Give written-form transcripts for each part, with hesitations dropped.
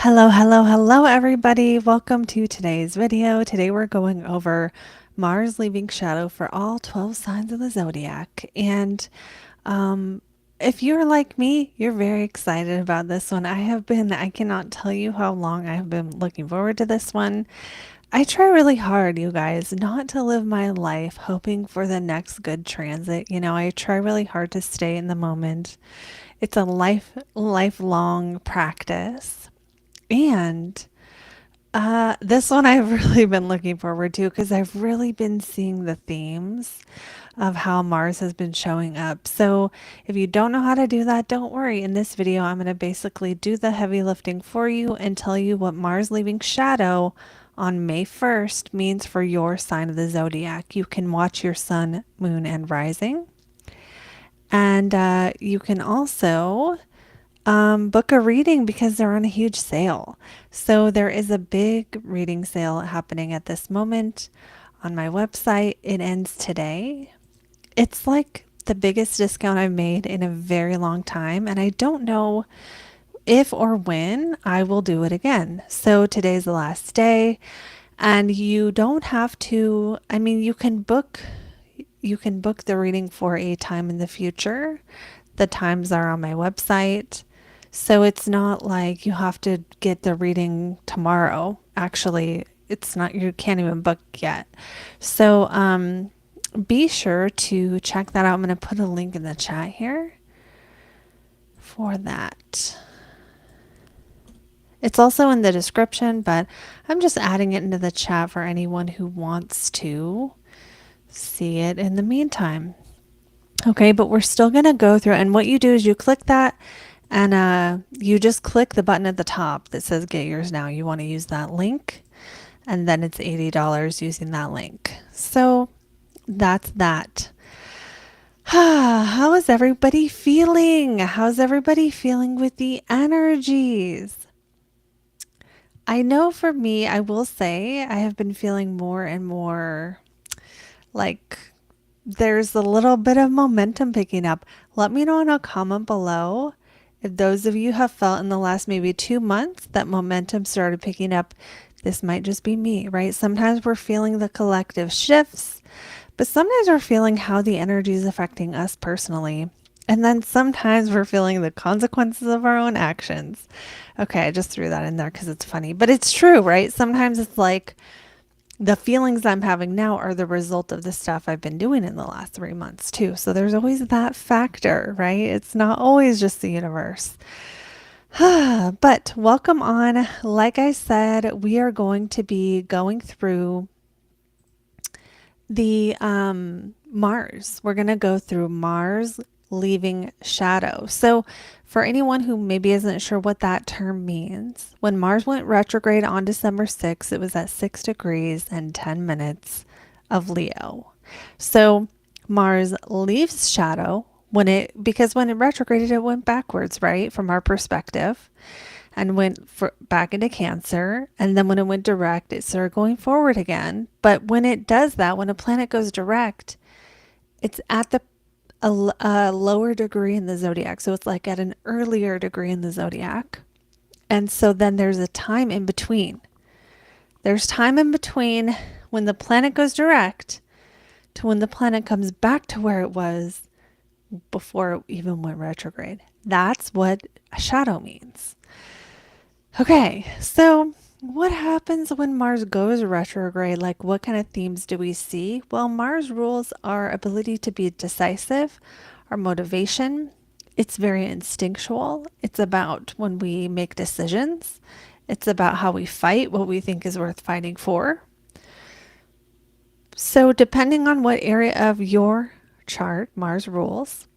Hello, hello, hello, everybody. Welcome to today's video. Today we're going over Mars leaving shadow for all 12 signs of the zodiac. And um, if you're like me, you're very excited about this one. I cannot tell you how long I have been looking forward to this one. I try really hard, you guys, not to live my life hoping for the next good transit. I try really hard to stay in the moment. It's a lifelong practice. And this one I've really been looking forward to because I've really been seeing the themes of how Mars has been showing up. So if you don't know how to do that, don't worry. In this video, I'm going to basically do the heavy lifting for you and tell you what Mars leaving shadow on May 1st means for your sign of the zodiac. You can watch your sun, moon, and rising. And you can also book a reading because they're on a huge sale. So there is a big reading sale happening at this moment on my website. It ends today. It's like the biggest discount I've made in a very long time, and I don't know if or when I will do it again. So today's the last day, and you don't have to, you can book the reading for a time in the future. The times are on my website. So it's not like you have to get the reading tomorrow. Actually, it's not, you can't even book yet. So be sure to check that out. I'm going to put a link in the chat here for that. It's also in the description, but I'm just adding it into the chat for anyone who wants to see it in the meantime. Okay, but we're still going to go through, and what you do is you click that and you just click the button at the top that says get yours now. You want to use that link, and then it's $80 using that link. So that's that. How is everybody feeling? How's everybody feeling with the energies? I know for me, I will say I have been feeling more and more like there's a little bit of momentum picking up. Let me know in a comment below if those of you have felt in the last maybe 2 months that momentum started picking up. This might just be me, right? Sometimes we're feeling the collective shifts, but sometimes we're feeling how the energy is affecting us personally. And then sometimes we're feeling the consequences of our own actions. Okay, I just threw that in there because it's funny, but it's true, right? Sometimes it's like the feelings I'm having now are the result of the stuff I've been doing in the last 3 months too. So there's always that factor, right? It's not always just the universe. But welcome on. Like I said, we are going to be going through the Mars. We're going to go through Mars leaving shadow. So for anyone who maybe isn't sure what that term means, when Mars went retrograde on December 6th, it was at 6 degrees and 10 minutes of Leo. So Mars leaves shadow because when it retrograded, it went backwards, right? From our perspective, and went back into Cancer. And then when it went direct, it started going forward again. But when it does that, when a planet goes direct, it's at a lower degree in the zodiac. So it's like at an earlier degree in the zodiac. And so then there's a time in between. There's time in between when the planet goes direct to when the planet comes back to where it was before it even went retrograde. That's what a shadow means. Okay, so what happens when Mars goes retrograde? Like, what kind of themes do we see? Well, Mars rules our ability to be decisive, our motivation. It's very instinctual. It's about when we make decisions. It's about how we fight, what we think is worth fighting for. So depending on what area of your chart Mars rules,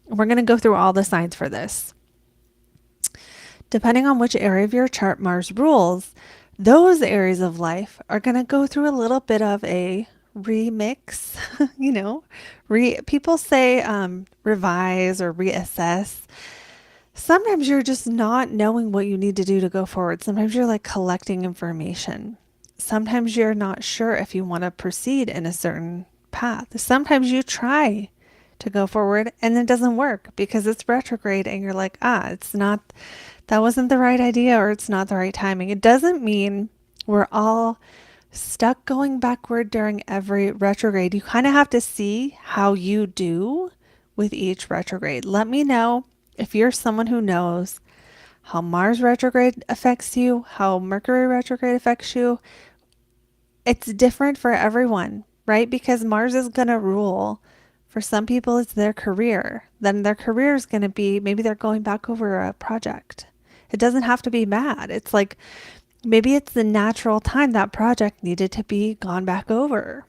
we're going to go through all the signs for this. Depending on which area of your chart Mars rules, those areas of life are going to go through a little bit of a remix, people say revise or reassess. Sometimes you're just not knowing what you need to do to go forward. Sometimes you're like collecting information. Sometimes you're not sure if you want to proceed in a certain path. Sometimes you try to go forward and it doesn't work because it's retrograde and you're like, it's not that wasn't the right idea or it's not the right timing. It doesn't mean we're all stuck going backward during every retrograde. You kind of have to see how you do with each retrograde. Let me know if you're someone who knows how Mars retrograde affects you, how Mercury retrograde affects you. It's different for everyone, right? Because Mars is going to rule. For some people, it's their career. Then their career is going to be, maybe they're going back over a project. It doesn't have to be bad. It's like, maybe it's the natural time that project needed to be gone back over.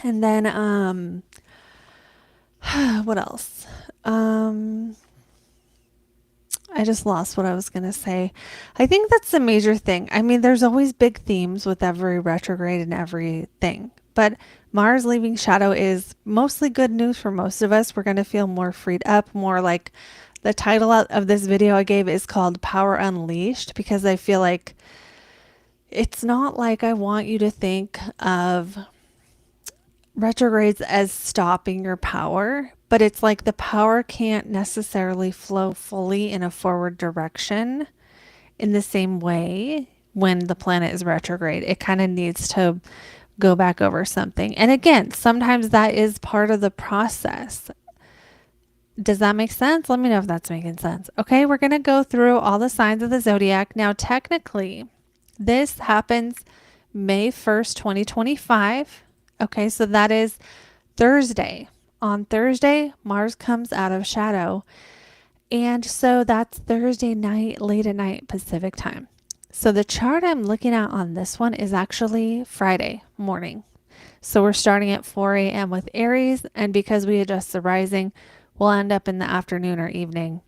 And then, what else? I just lost what I was going to say. I think that's the major thing. I mean, there's always big themes with every retrograde and everything, but Mars leaving shadow is mostly good news for most of us. We're going to feel more freed up, more like the title of this video I gave is called Power Unleashed, because I feel like it's not like I want you to think of retrogrades as stopping your power, but it's like the power can't necessarily flow fully in a forward direction in the same way when the planet is retrograde. It kind of needs to go back over something. And again, sometimes that is part of the process. Does that make sense? Let me know if that's making sense. Okay, we're going to go through all the signs of the zodiac. Now, technically, this happens May 1st, 2025. Okay, so that is Thursday. On Thursday, Mars comes out of shadow. And so that's Thursday night, late at night Pacific time. So the chart I'm looking at on this one is actually Friday morning. So we're starting at 4 a.m. with Aries. And because we adjust the rising, we'll end up in the afternoon or evening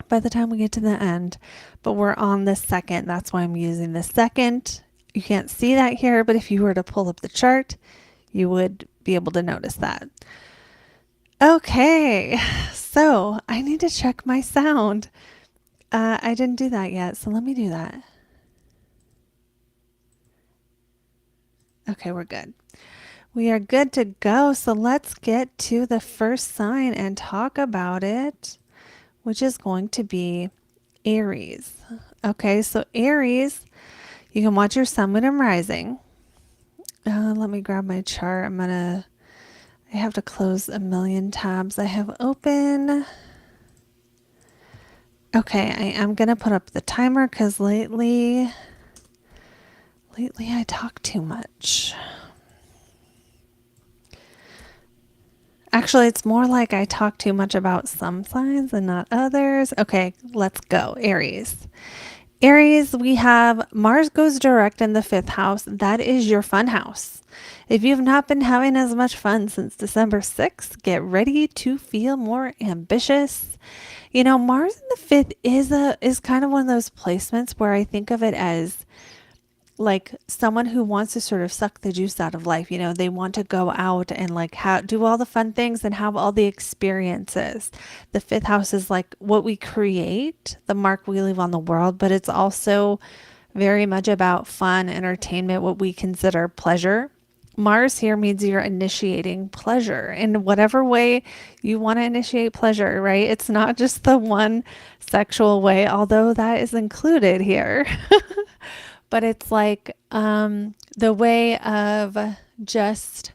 by the time we get to the end. But we're on the second. That's why I'm using the second. You can't see that here, but if you were to pull up the chart, you would be able to notice that. Okay, so I need to check my sound. I didn't do that yet, so let me do that. Okay, we're good. We are good to go. So let's get to the first sign and talk about it, which is going to be Aries. Okay, so Aries, you can watch your sun, moon, and rising. Let me grab my chart. I have to close a million tabs I have open. Okay, I am going to put up the timer because lately I talk too much. Actually, it's more like I talk too much about some signs and not others. Okay, let's go. Aries. Aries, we have Mars goes direct in the 5th house. That is your fun house. If you've not been having as much fun since December 6th, get ready to feel more ambitious. You know, Mars in the 5th is kind of one of those placements where I think of it as like someone who wants to sort of suck the juice out of life. You know, they want to go out and like do all the fun things and have all the experiences. The 5th house is like what we create, the mark we leave on the world, but it's also very much about fun, entertainment, what we consider pleasure. Mars here means you're initiating pleasure in whatever way you want to initiate pleasure, right? It's not just the one sexual way, although that is included here. But it's like the way of just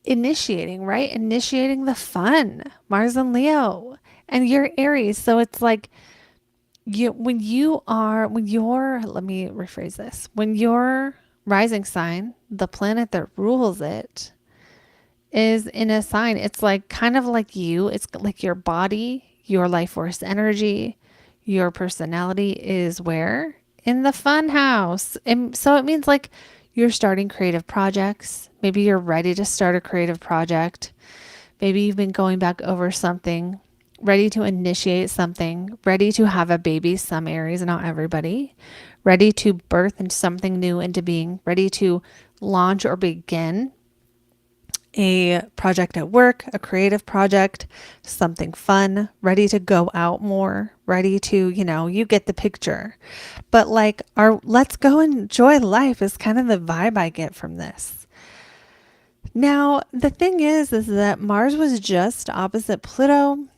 initiating, right? Initiating the fun. Mars and Leo. And you're Aries. So it's like let me rephrase this. When your rising sign, the planet that rules it, is in a sign, it's like kind of like you. It's like your body, your life force energy, your personality is where? In the fun house. And so it means like you're starting creative projects. Maybe you're ready to start a creative project. Maybe you've been going back over something, ready to initiate something, ready to have a baby. Some Aries, not everybody. Ready to birth into something new into being, ready to launch or begin a project at work, a creative project, something fun, ready to go out more, ready to, you get the picture. But like let's go enjoy life is kind of the vibe I get from this. Now, the thing is that Mars was just opposite Pluto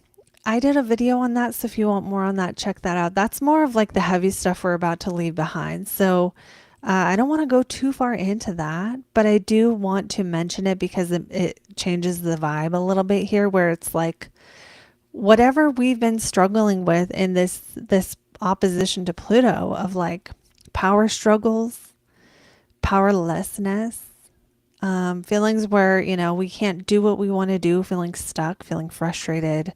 I did a video on that, so if you want more on that, check that out. That's more of like the heavy stuff we're about to leave behind. So I don't want to go too far into that, but I do want to mention it because it changes the vibe a little bit here, where it's like whatever we've been struggling with in this opposition to Pluto of like power struggles, powerlessness, feelings where, you know, we can't do what we want to do, feeling stuck, feeling frustrated.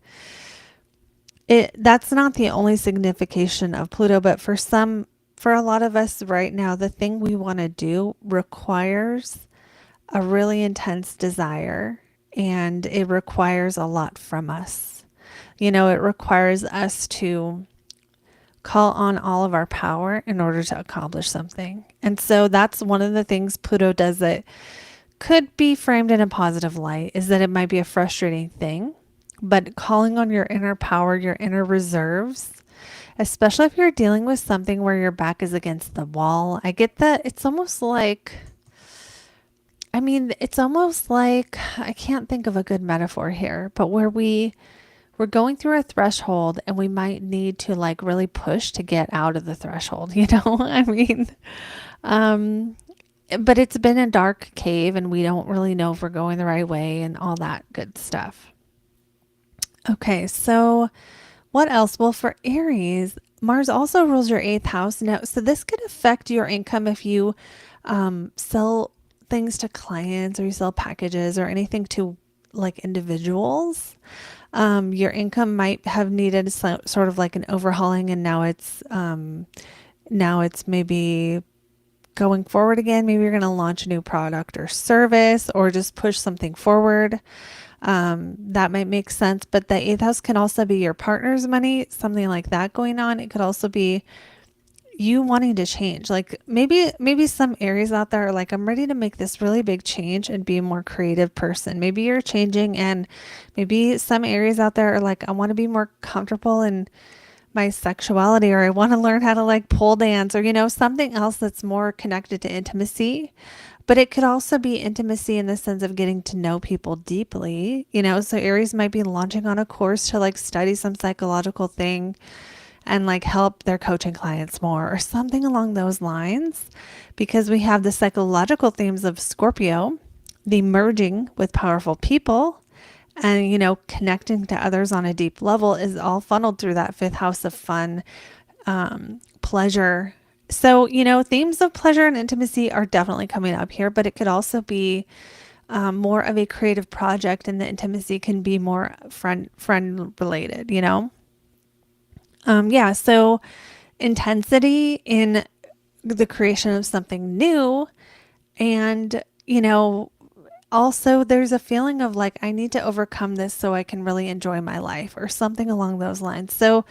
That's not the only signification of Pluto, but for a lot of us right now, the thing we want to do requires a really intense desire, and it requires a lot from us. You know, it requires us to call on all of our power in order to accomplish something. And so that's one of the things Pluto does that could be framed in a positive light, is that it might be a frustrating thing, but calling on your inner power, your inner reserves, especially if you're dealing with something where your back is against the wall. I get that it's almost like, it's almost like, I can't think of a good metaphor here, but where we're going through a threshold and we might need to like really push to get out of the threshold, you know? But it's been a dark cave and we don't really know if we're going the right way and all that good stuff. Okay, so what else? Well, for Aries, Mars also rules your 8th house. Now, so this could affect your income if you sell things to clients, or you sell packages or anything to like individuals. Your income might have needed sort of like an overhauling, and now it's maybe going forward again. Maybe you're going to launch a new product or service, or just push something forward. That might make sense, but the 8th house can also be your partner's money, something like that going on. It could also be you wanting to change. Like maybe some Aries out there are like, I'm ready to make this really big change and be a more creative person. Maybe you're changing, and maybe some Aries out there are like, I want to be more comfortable in my sexuality, or I want to learn how to like pole dance, or, you know, something else that's more connected to intimacy. But it could also be intimacy in the sense of getting to know people deeply, you know. So Aries might be launching on a course to like study some psychological thing and like help their coaching clients more, or something along those lines, because we have the psychological themes of Scorpio, the merging with powerful people, and, you know, connecting to others on a deep level is all funneled through that 5th house of fun, pleasure. So, you know, themes of pleasure and intimacy are definitely coming up here, but it could also be more of a creative project, and the intimacy can be more friend related, you know? So intensity in the creation of something new. And, you know, also there's a feeling of like, I need to overcome this so I can really enjoy my life, or something along those lines. So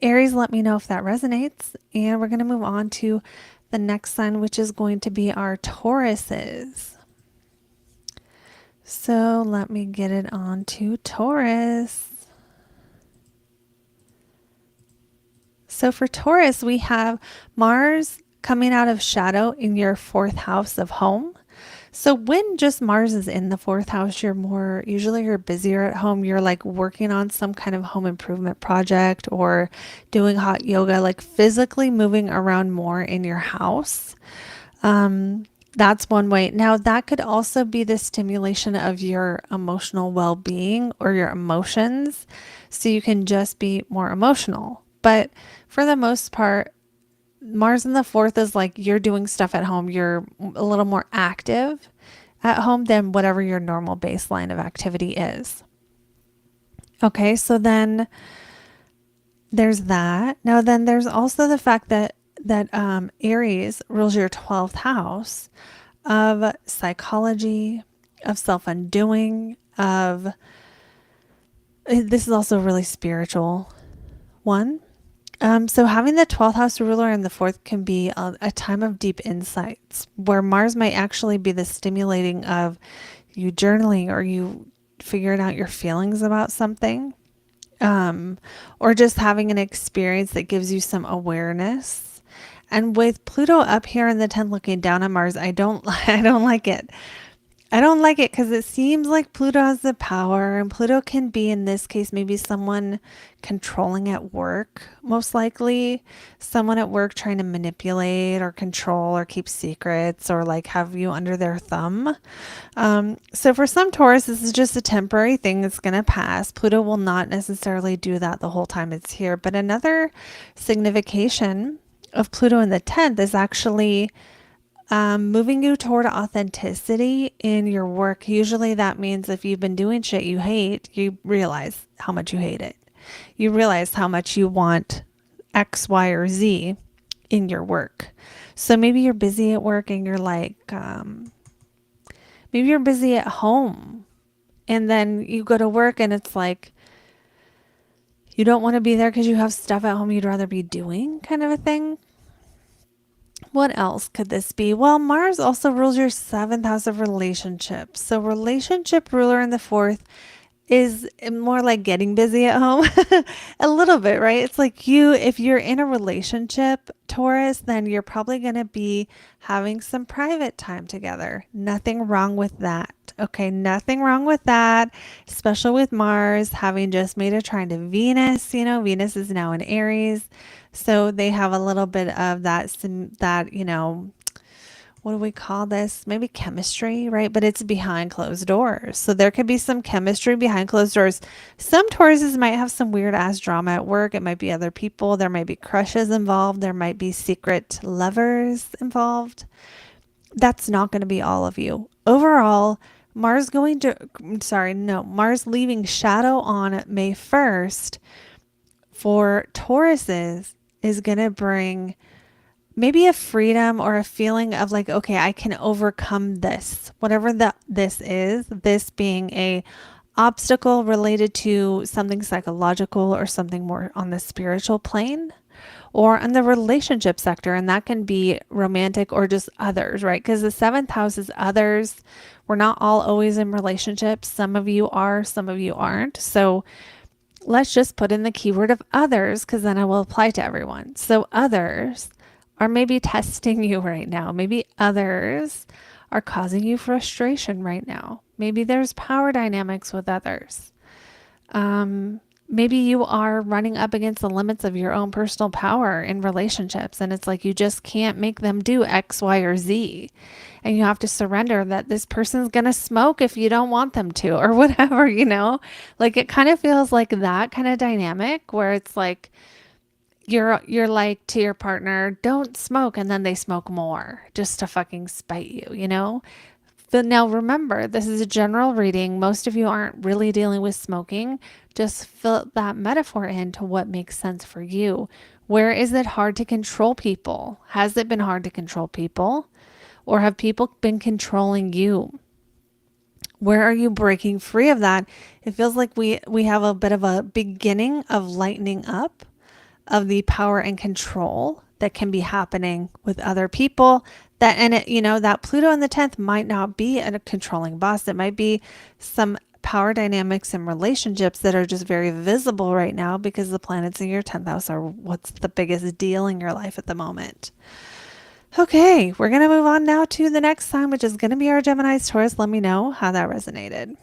Aries, let me know if that resonates. And we're going to move on to the next sign, which is going to be our Tauruses. So let me get it on to Taurus. So for Taurus, we have Mars coming out of shadow in your 4th house of home. So when just Mars is in the 4th house, usually you're busier at home. You're like working on some kind of home improvement project, or doing hot yoga, like physically moving around more in your house. That's one way. Now that could also be the stimulation of your emotional well-being or your emotions. So you can just be more emotional. But for the most part, Mars in the 4th is like you're doing stuff at home. You're a little more active at home than whatever your normal baseline of activity is. Okay, so then there's that. Now then there's also the fact that Aries rules your 12th house of psychology, of self-undoing, this is also a really spiritual one. So having the 12th house ruler in the 4th can be a time of deep insights, where Mars might actually be the stimulating of you journaling, or you figuring out your feelings about something, or just having an experience that gives you some awareness. And with Pluto up here in the 10th looking down on Mars, I don't like it. I don't like it because it seems like Pluto has the power, and Pluto can be, in this case, maybe someone controlling at work, most likely. Someone at work trying to manipulate or control or keep secrets or like have you under their thumb. So for some Taurus, this is just a temporary thing that's going to pass. Pluto will not necessarily do that the whole time it's here. But another signification of Pluto in the 10th is actually moving you toward authenticity in your work. Usually that means if you've been doing shit you hate, you realize how much you hate it. You realize how much you want X, Y, or Z in your work. So maybe you're busy at work and you're like, maybe you're busy at home and then you go to work and it's like, you don't want to be there because you have stuff at home you'd rather be doing, kind of a thing. What else could this be? Well, Mars also rules your 7th house of relationships. So relationship ruler in the 4th is more like getting busy at home a little bit, right? It's like if you're in a relationship, Taurus, then you're probably going to be having some private time together. Nothing wrong with that. Okay. Nothing wrong with that, especially with Mars having just made a trine to Venus. You know, Venus is now in Aries. So they have a little bit of that, you know, what do we call this? Maybe chemistry, right? But it's behind closed doors. So there could be some chemistry behind closed doors. Some Tauruses might have some weird ass drama at work. It might be other people. There might be crushes involved. There might be secret lovers involved. That's not going to be all of you. Overall, Mars leaving shadow on May 1st for Tauruses is going to bring maybe a freedom or a feeling of like, okay, I can overcome this, whatever this is, this being a obstacle related to something psychological or something more on the spiritual plane or on the relationship sector. And that can be romantic or just others, right? Because the 7th house is others. We're not all always in relationships. Some of you are, some of you aren't. So let's just put in the keyword of others because then it will apply to everyone. So others are maybe testing you right now. Maybe others are causing you frustration right now. Maybe there's power dynamics with others. Maybe you are running up against the limits of your own personal power in relationships. And it's like you just can't make them do X, Y, or Z. And you have to surrender that this person's going to smoke if you don't want them to or whatever, you know? Like it kind of feels like that kind of dynamic where it's like, you're like to your partner, don't smoke, and then they smoke more just to fucking spite you, you know? But now remember, this is a general reading. Most of you aren't really dealing with smoking. Just fill that metaphor into what makes sense for you. Where is it hard to control people? Has it been hard to control people? Or have people been controlling you? Where are you breaking free of that? It feels like we have a bit of a beginning of lightening up of the power and control that can be happening with other people. That, and it, you know, that Pluto in the 10th might not be a controlling boss. It might be some power dynamics and relationships that are just very visible right now because the planets in your 10th house are what's the biggest deal in your life at the moment. Okay, we're going to move on now to the next sign, which is going to be our Gemini's Taurus. Let me know how that resonated.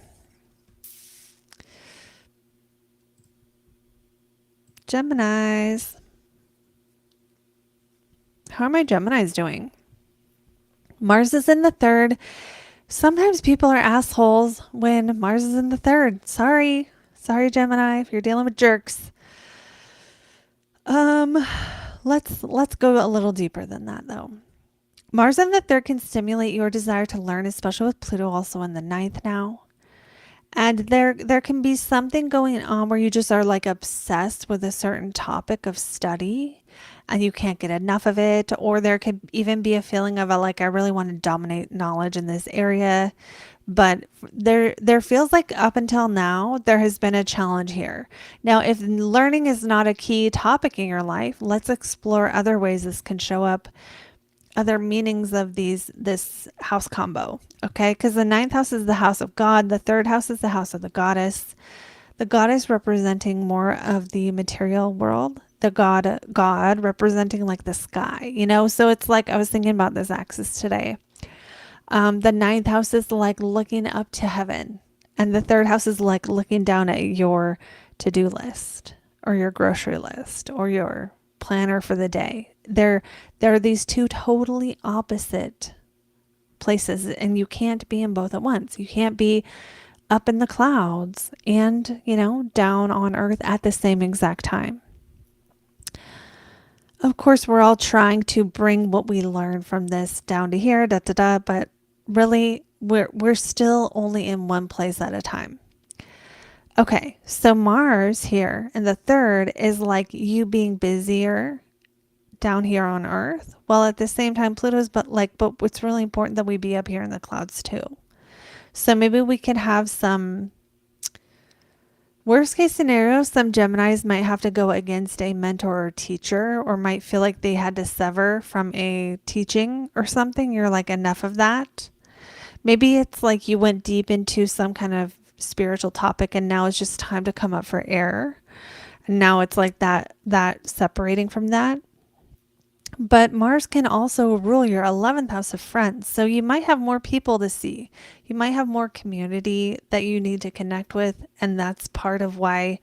Geminis. How are my Geminis doing? Mars is in the 3rd. Sometimes people are assholes when Mars is in the 3rd. Sorry, Gemini, if you're dealing with jerks. Let's go a little deeper than that though. Mars in the 3rd can stimulate your desire to learn, especially with Pluto also in the 9th now. And there can be something going on where you just are like obsessed with a certain topic of study and you can't get enough of it. Or there could even be a feeling of I really want to dominate knowledge in this area. But there feels like up until now, there has been a challenge here. Now, if learning is not a key topic in your life, let's explore other ways this can show up, other meanings of this house combo. Okay, because the 9th house is the house of God. The 3rd house is the house of the goddess. The goddess representing more of the material world. The God representing like the sky, you know? So it's like, I was thinking about this axis today. The ninth house is like looking up to heaven. And the third house is like looking down at your to-do list or your grocery list or your planner for the day. There are these two totally opposite places, and you can't be in both at once. You can't be up in the clouds and, down on earth at the same exact time. Of course, we're all trying to bring what we learned from this down to here, but really we're still only in one place at a time. Okay, so Mars here in the third is like you being busier down here on Earth, while at the same time Pluto's but it's really important that we be up here in the clouds too. So maybe we can have some worst case scenario, some Geminis might have to go against a mentor or teacher, or might feel like they had to sever from a teaching or something. You're like, enough of that. Maybe it's like you went deep into some kind of spiritual topic and now it's just time to come up for air. And now it's like that separating from that. But Mars can also rule your 11th house of friends. So you might have more people to see. You might have more community that you need to connect with. And that's part of why,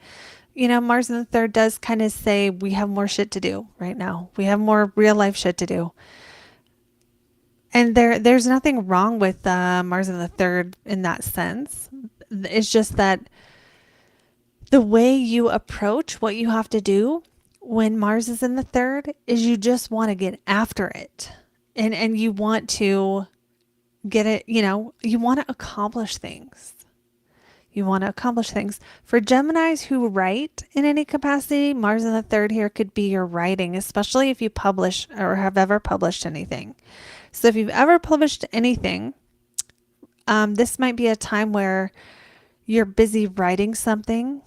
Mars in the third does kind of say we have more shit to do right now. We have more real life shit to do. And there's nothing wrong with Mars in the third in that sense. It's just that the way you approach what you have to do when Mars is in the third is you just want to get after it. And you want to get it, you want to accomplish things. You want to accomplish things. For Geminis who write in any capacity, Mars in the third here could be your writing, especially if you publish or have ever published anything. So if you've ever published anything, this might be a time where you're busy writing something,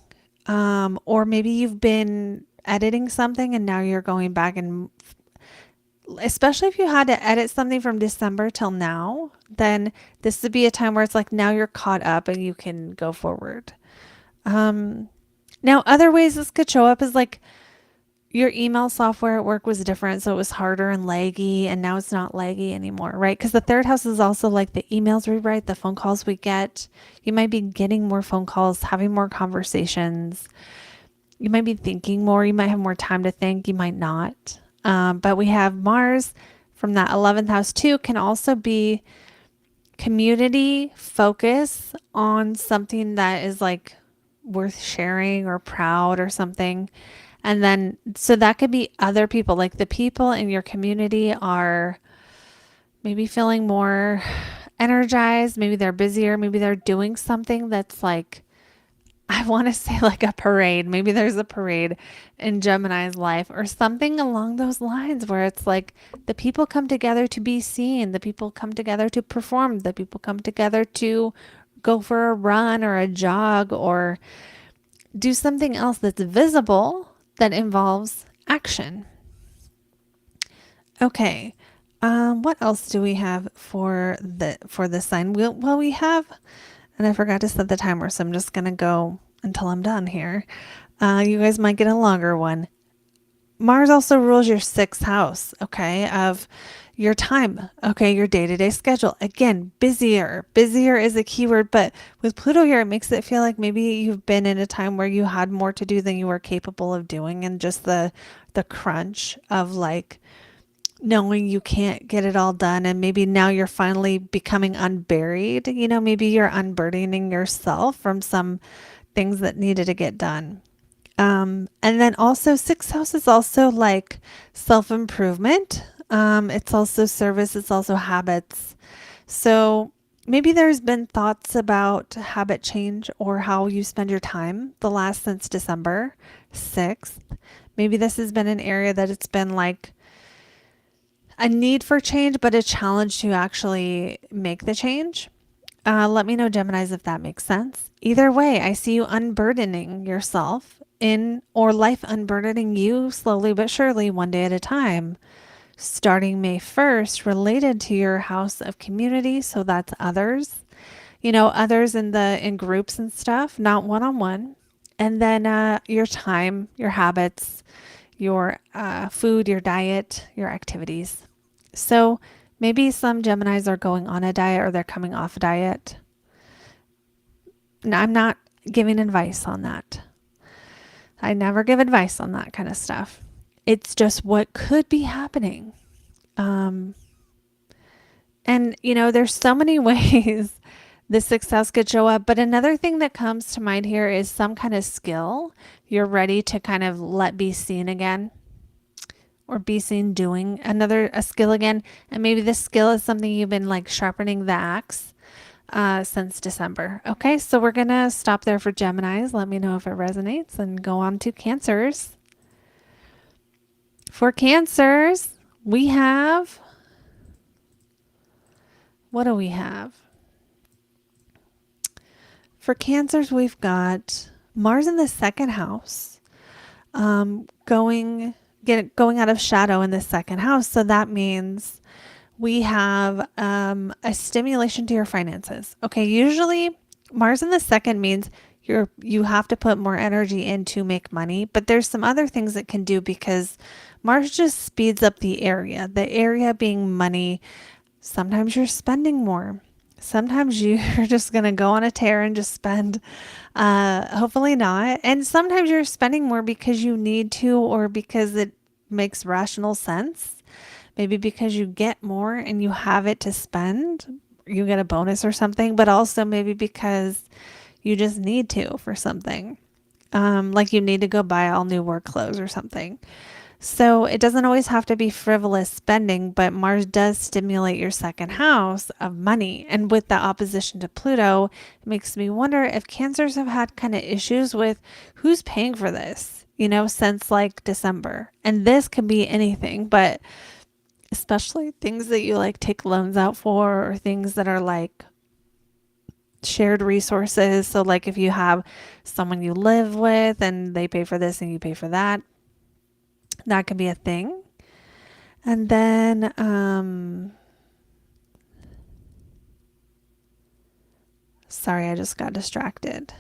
or maybe you've been editing something and now you're going back, and especially if you had to edit something from December till now, then this would be a time where it's like now you're caught up and you can go forward. Now other ways this could show up is like your email software at work was different, so it was harder and laggy, and now it's not laggy anymore, right? Because the third house is also like the emails we write, the phone calls we get. You might be getting more phone calls, having more conversations. You might be thinking more. You might have more time to think. You might not. But we have Mars from that 11th house too, can also be community focus on something that is like worth sharing or proud or something. And then, so that could be other people, like the people in your community are maybe feeling more energized. Maybe they're busier. Maybe they're doing something that's like, I want to say like a parade. Maybe there's a parade in Gemini's life or something along those lines where it's like the people come together to be seen. The people come together to perform. The people come together to go for a run or a jog or do something else that's visible that involves action. Okay. What else do we have for the sign? We have, and I forgot to set the timer, so I'm just going to go until I'm done here. You guys might get a longer one. Mars also rules your 6th house, okay, of your time, okay, your day-to-day schedule. Again, busier. Busier is a keyword, but with Pluto here, it makes it feel like maybe you've been in a time where you had more to do than you were capable of doing, and just the crunch of like knowing you can't get it all done, and maybe now you're finally becoming unburied. Maybe you're unburdening yourself from some things that needed to get done. And then also 6th house is also like self-improvement. It's also service. It's also habits. So maybe there's been thoughts about habit change or how you spend your time since December 6th. Maybe this has been an area that it's been like a need for change, but a challenge to actually make the change. Let me know, Geminis, if that makes sense. Either way, I see you unburdening yourself or life unburdening you slowly but surely, one day at a time, starting May 1st, related to your house of community. So that's others, others in groups and stuff, not one-on-one. And then your time, your habits, your food, your diet, your activities. So Maybe some Geminis are going on a diet or they're coming off a diet. Now, I'm not giving advice on that. I never give advice on that kind of stuff. It's just what could be happening. Um, and, there's so many ways the success could show up. But another thing that comes to mind here is some kind of skill you're ready to kind of let be seen again, or be seen doing a skill again. And maybe this skill is something you've been like sharpening the axe since December. Okay, so we're going to stop there for Geminis. Let me know if it resonates and go on to Cancers. For Cancers, we have, what do we have? For Cancers, we've got Mars in the second house, going out of shadow in the second house. So that means we have a stimulation to your finances. Okay, usually Mars in the second means you have to put more energy in to make money, but there's some other things it can do because Mars just speeds up the area being money. Sometimes you're spending more. Sometimes you're just going to go on a tear and just spend, hopefully not. And sometimes you're spending more because you need to, or because it makes rational sense. Maybe because you get more and you have it to spend, you get a bonus or something, but also maybe because you just need to for something. Like you need to go buy all new work clothes or something. So it doesn't always have to be frivolous spending, but Mars does stimulate your second house of money. And with the opposition to Pluto, it makes me wonder if Cancers have had kind of issues with who's paying for this, since like December. And this could be anything, but especially things that you like take loans out for, or things that are like shared resources. So like if you have someone you live with and they pay for this and you pay for that, that could be a thing. And then, sorry, I just got distracted.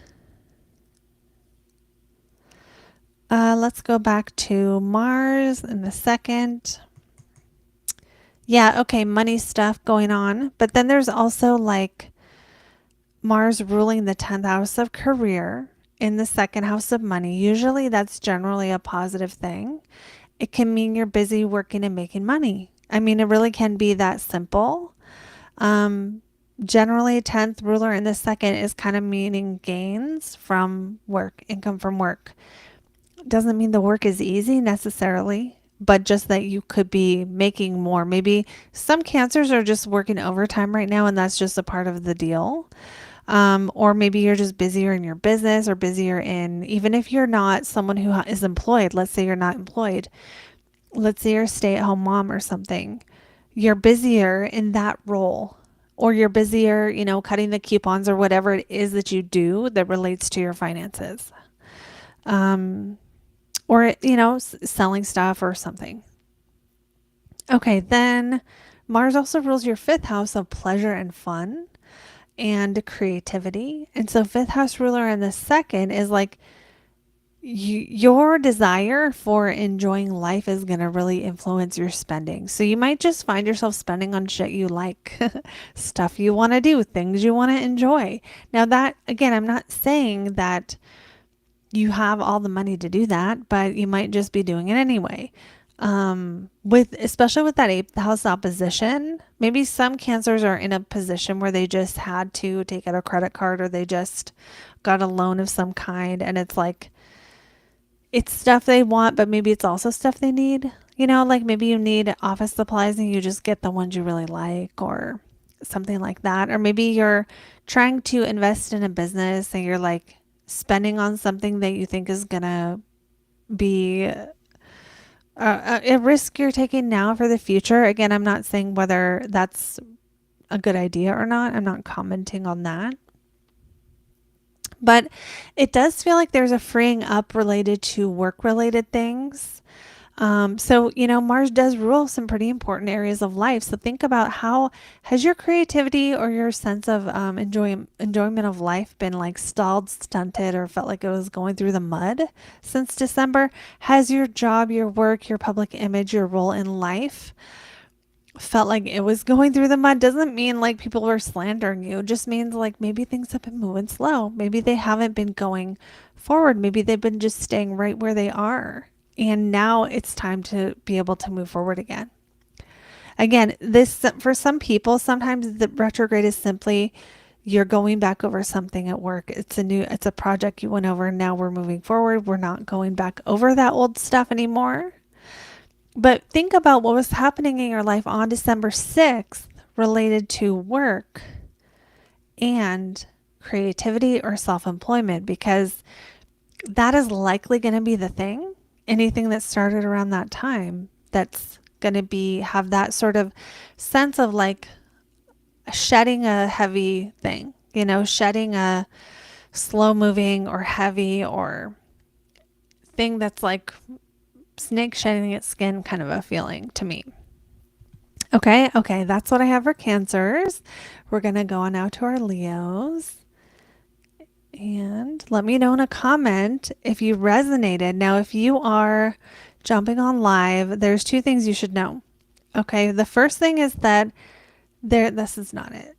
Let's go back to Mars in the second. Yeah, okay, money stuff going on. But then there's also like Mars ruling the 10th house of career in the second house of money. Usually that's generally a positive thing. It can mean you're busy working and making money. I mean, it really can be that simple. Generally, 10th ruler in the second is kind of meaning gains from work, income from work. Doesn't mean the work is easy necessarily, but just that you could be making more. Maybe some Cancers are just working overtime right now, and that's just a part of the deal. Or maybe you're just busier in your business, or busier in, even if you're not someone who is employed, let's say you're not employed, let's say you're a stay-at-home mom or something, you're busier in that role, or you're busier, cutting the coupons or whatever it is that you do that relates to your finances. Or, selling stuff or something. Okay, then Mars also rules your fifth house of pleasure and fun and creativity. And so fifth house ruler in the second is like your desire for enjoying life is going to really influence your spending. So you might just find yourself spending on shit you like, stuff you want to do, things you want to enjoy. Now that, again, I'm not saying that you have all the money to do that, but you might just be doing it anyway. Especially with that 8th house opposition, maybe some Cancers are in a position where they just had to take out a credit card, or they just got a loan of some kind, and it's like, it's stuff they want, but maybe it's also stuff they need. Like maybe you need office supplies and you just get the ones you really like, or something like that. Or maybe you're trying to invest in a business and you're like spending on something that you think is gonna be a risk you're taking now for the future. Again, I'm not saying whether that's a good idea or not. I'm not commenting on that. But it does feel like there's a freeing up related to work-related things. So, Mars does rule some pretty important areas of life. So think about, how has your creativity or your sense of enjoyment of life been like stalled, stunted, or felt like it was going through the mud since December? Has your job, your work, your public image, your role in life felt like it was going through the mud doesn't mean like people were slandering you. It just means like maybe things have been moving slow. Maybe they haven't been going forward. Maybe they've been just staying right where they are. And now it's time to be able to move forward again. Again, this for some people, sometimes the retrograde is simply you're going back over something at work. It's a project you went over and now we're moving forward. We're not going back over that old stuff anymore. But think about what was happening in your life on December 6th related to work and creativity or self-employment, because that is likely going to be the thing. Anything that started around that time that's going to have that sort of sense of like shedding a heavy thing, shedding a slow moving or heavy or thing that's like snake shedding its skin kind of a feeling to me. Okay, that's what I have for Cancers. We're going to go on now to our Leos. And let me know in a comment if you resonated. Now, if you are jumping on live, there's two things you should know. Okay, the first thing is that this is not it.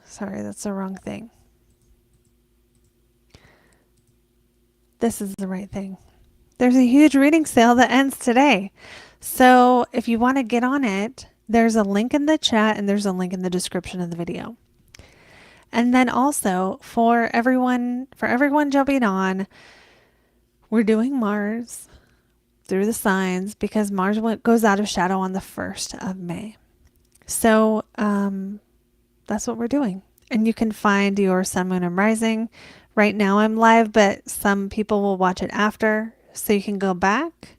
Sorry, that's the wrong thing. This is the right thing. There's a huge reading sale that ends today. So if you want to get on it, there's a link in the chat and there's a link in the description of the video. And then also for everyone jumping on, we're doing Mars through the signs because Mars goes out of shadow on the 1st of May. So that's what we're doing. And you can find your sun, moon, and rising. Right now I'm live, but some people will watch it after. So you can go back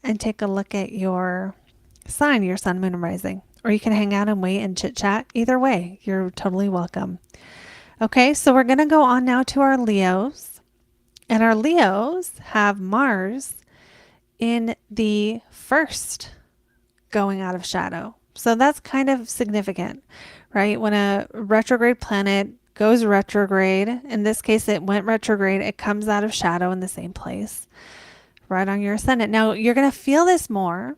and take a look at your sign, your sun, moon, and rising. Or you can hang out and wait and chit chat. Either way, you're totally welcome. Okay, so we're going to go on now to our Leos. And our Leos have Mars in the 1st going out of shadow. So that's kind of significant, right? When a retrograde planet goes retrograde, in this case it went retrograde, it comes out of shadow in the same place, right on your ascendant. Now you're going to feel this more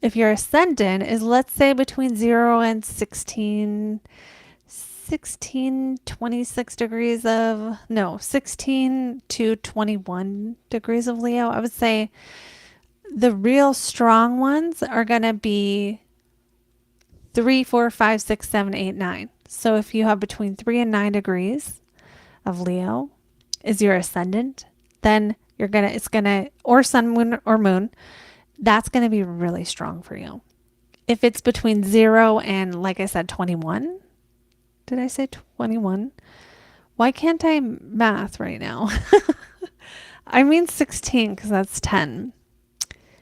if your ascendant is, let's say, between 0 and 16 to 21 degrees of Leo. I would say the real strong ones are going to be 3, 4, 5, 6, 7, 8, 9. So if you have between 3 and 9 degrees of Leo is your ascendant, then or sun, moon, or moon, that's going to be really strong for you. If it's between 0 and, like I said, 21, did I say 21? Why can't I math right now? I mean 16 because that's 10.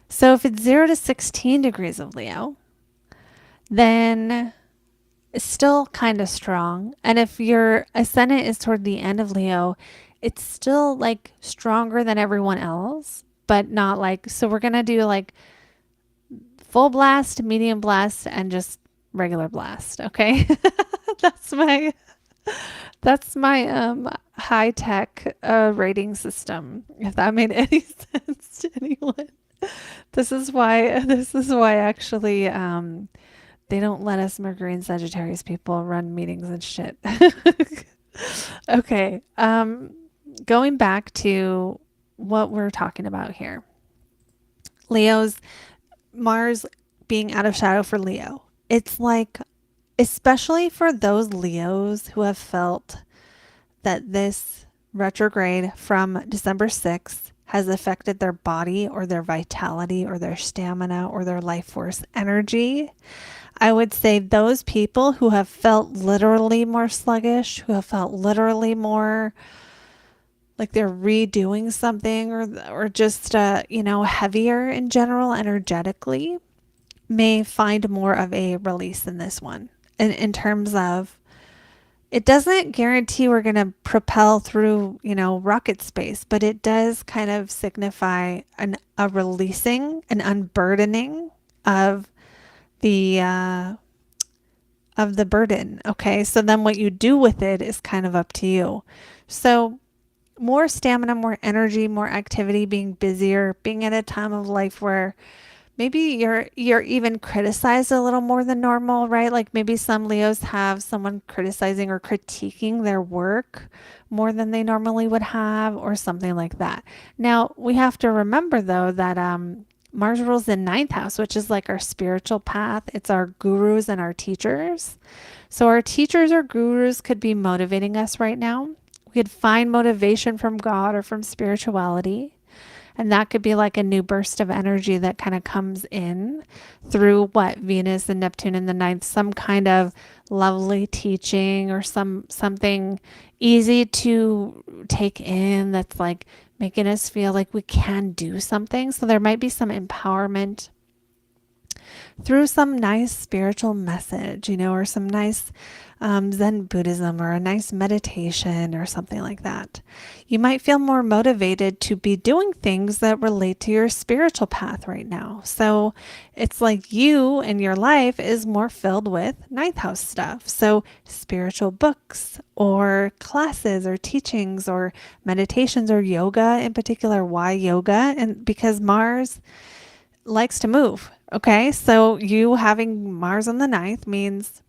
So if it's 0 to 16 degrees of Leo, then it's still kind of strong. And if your ascendant is toward the end of Leo, it's still like stronger than everyone else, but not like, so we're going to do like full blast, medium blast, and just regular blast. Okay. That's my high tech rating system, if that made any sense to anyone. This is why actually they don't let us Mercury and Sagittarius people run meetings and shit. Okay. Going back to what we're talking about here. Leo's Mars being out of shadow for Leo. It's like, especially for those Leos who have felt that this retrograde from December 6th has affected their body or their vitality or their stamina or their life force energy. I would say those people who have felt literally more sluggish, who have felt literally more like they're redoing something or just, heavier in general energetically, may find more of a release in this one. In terms of, it doesn't guarantee we're going to propel through, rocket space, but it does kind of signify a releasing, an unburdening of the burden. Okay. So then what you do with it is kind of up to you. So more stamina, more energy, more activity, being busier, being at a time of life where maybe you're even criticized a little more than normal, right? Like maybe some Leos have someone criticizing or critiquing their work more than they normally would have, or something like that. Now, we have to remember though that Mars rules in ninth house, which is like our spiritual path. It's our gurus and our teachers. So our teachers or gurus could be motivating us right now. We could find motivation from God or from spirituality. And that could be like a new burst of energy that kind of comes in through what Venus and Neptune in the ninth, some kind of lovely teaching or something easy to take in that's like making us feel like we can do something. So there might be some empowerment through some nice spiritual message, or some nice Zen Buddhism or a nice meditation or something like that. You might feel more motivated to be doing things that relate to your spiritual path right now. So it's like you and your life is more filled with ninth house stuff. So spiritual books or classes or teachings or meditations or yoga in particular. Why yoga? And because Mars likes to move. Okay, so you having Mars on the ninth means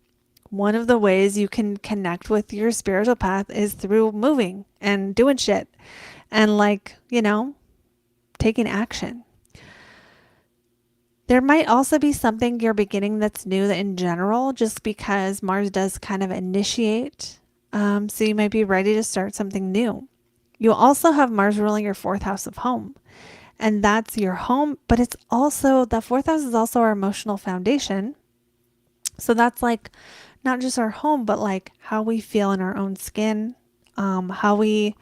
one of the ways you can connect with your spiritual path is through moving and doing shit and taking action. There might also be something you're beginning that's new in general, just because Mars does kind of initiate. So you might be ready to start something new. You'll also have Mars ruling your fourth house of home. And that's your home, but it's also, the fourth house is also our emotional foundation. So that's like not just our home, but like how we feel in our own skin, how we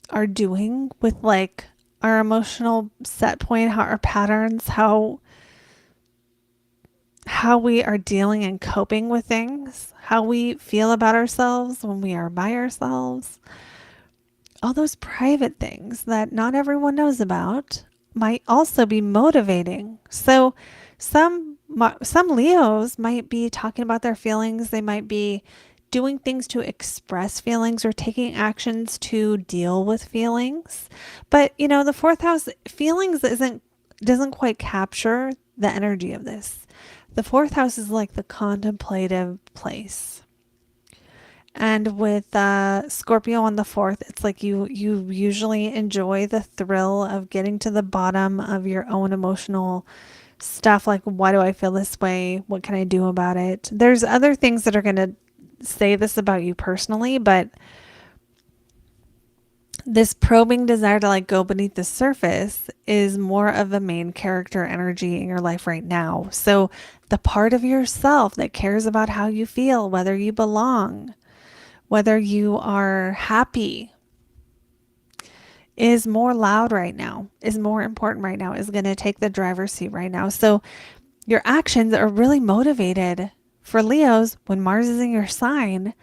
are doing with like our emotional set point, how our patterns, how we are dealing and coping with things, how we feel about ourselves when we are by ourselves. All those private things that not everyone knows about might also be motivating. So some Leos might be talking about their feelings. They might be doing things to express feelings or taking actions to deal with feelings. But the fourth house feelings doesn't quite capture the energy of this. The fourth house is like the contemplative place. And with Scorpio on the fourth, it's like you usually enjoy the thrill of getting to the bottom of your own emotional stuff. Like, why do I feel this way? What can I do about it? There's other things that are going to say this about you personally, but this probing desire to like go beneath the surface is more of a main character energy in your life right now. So the part of yourself that cares about how you feel, whether you belong, whether you are happy, is more loud right now, is more important right now, is going to take the driver's seat right now. So your actions are really motivated for Leos when Mars is in your sign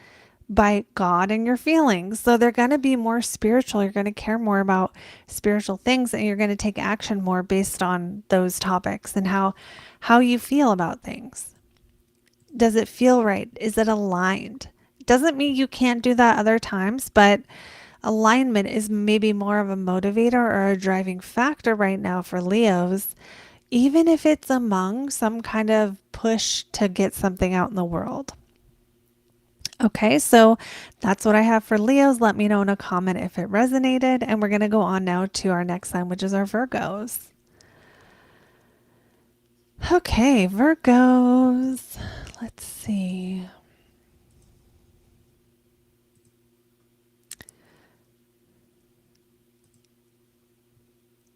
by God and your feelings. So they're going to be more spiritual. You're going to care more about spiritual things, and you're going to take action more based on those topics and how you feel about things. Does it feel right? Is it aligned? Doesn't mean you can't do that other times, but alignment is maybe more of a motivator or a driving factor right now for Leos, even if it's among some kind of push to get something out in the world. Okay, so that's what I have for Leos. Let me know in a comment if it resonated, and we're going to go on now to our next sign, which is our Virgos. Okay, Virgos. Let's see.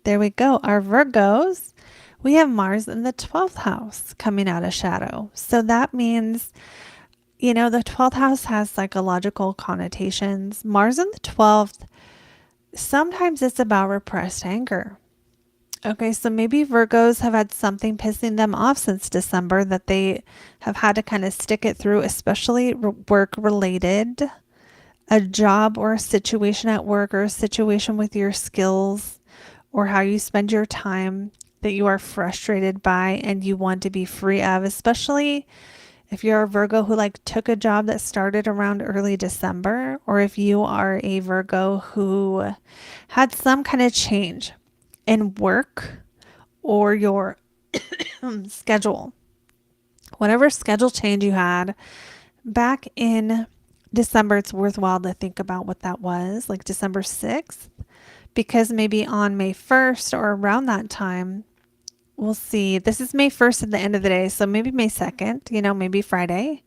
There we go. Our Virgos, we have Mars in the 12th house coming out of shadow. So that means, the 12th house has psychological connotations. Mars in the 12th, sometimes it's about repressed anger. Okay, so maybe Virgos have had something pissing them off since December that they have had to kind of stick it through, especially work related, a job or a situation at work or a situation with your skills or how you spend your time that you are frustrated by and you want to be free of, especially if you're a Virgo who took a job that started around early December, or if you are a Virgo who had some kind of change in work or your schedule. Whatever schedule change you had back in December, it's worthwhile to think about what that was, like December 6th, because maybe on May 1st or around that time, we'll see. This is May 1st at the end of the day, so maybe May 2nd, maybe Friday,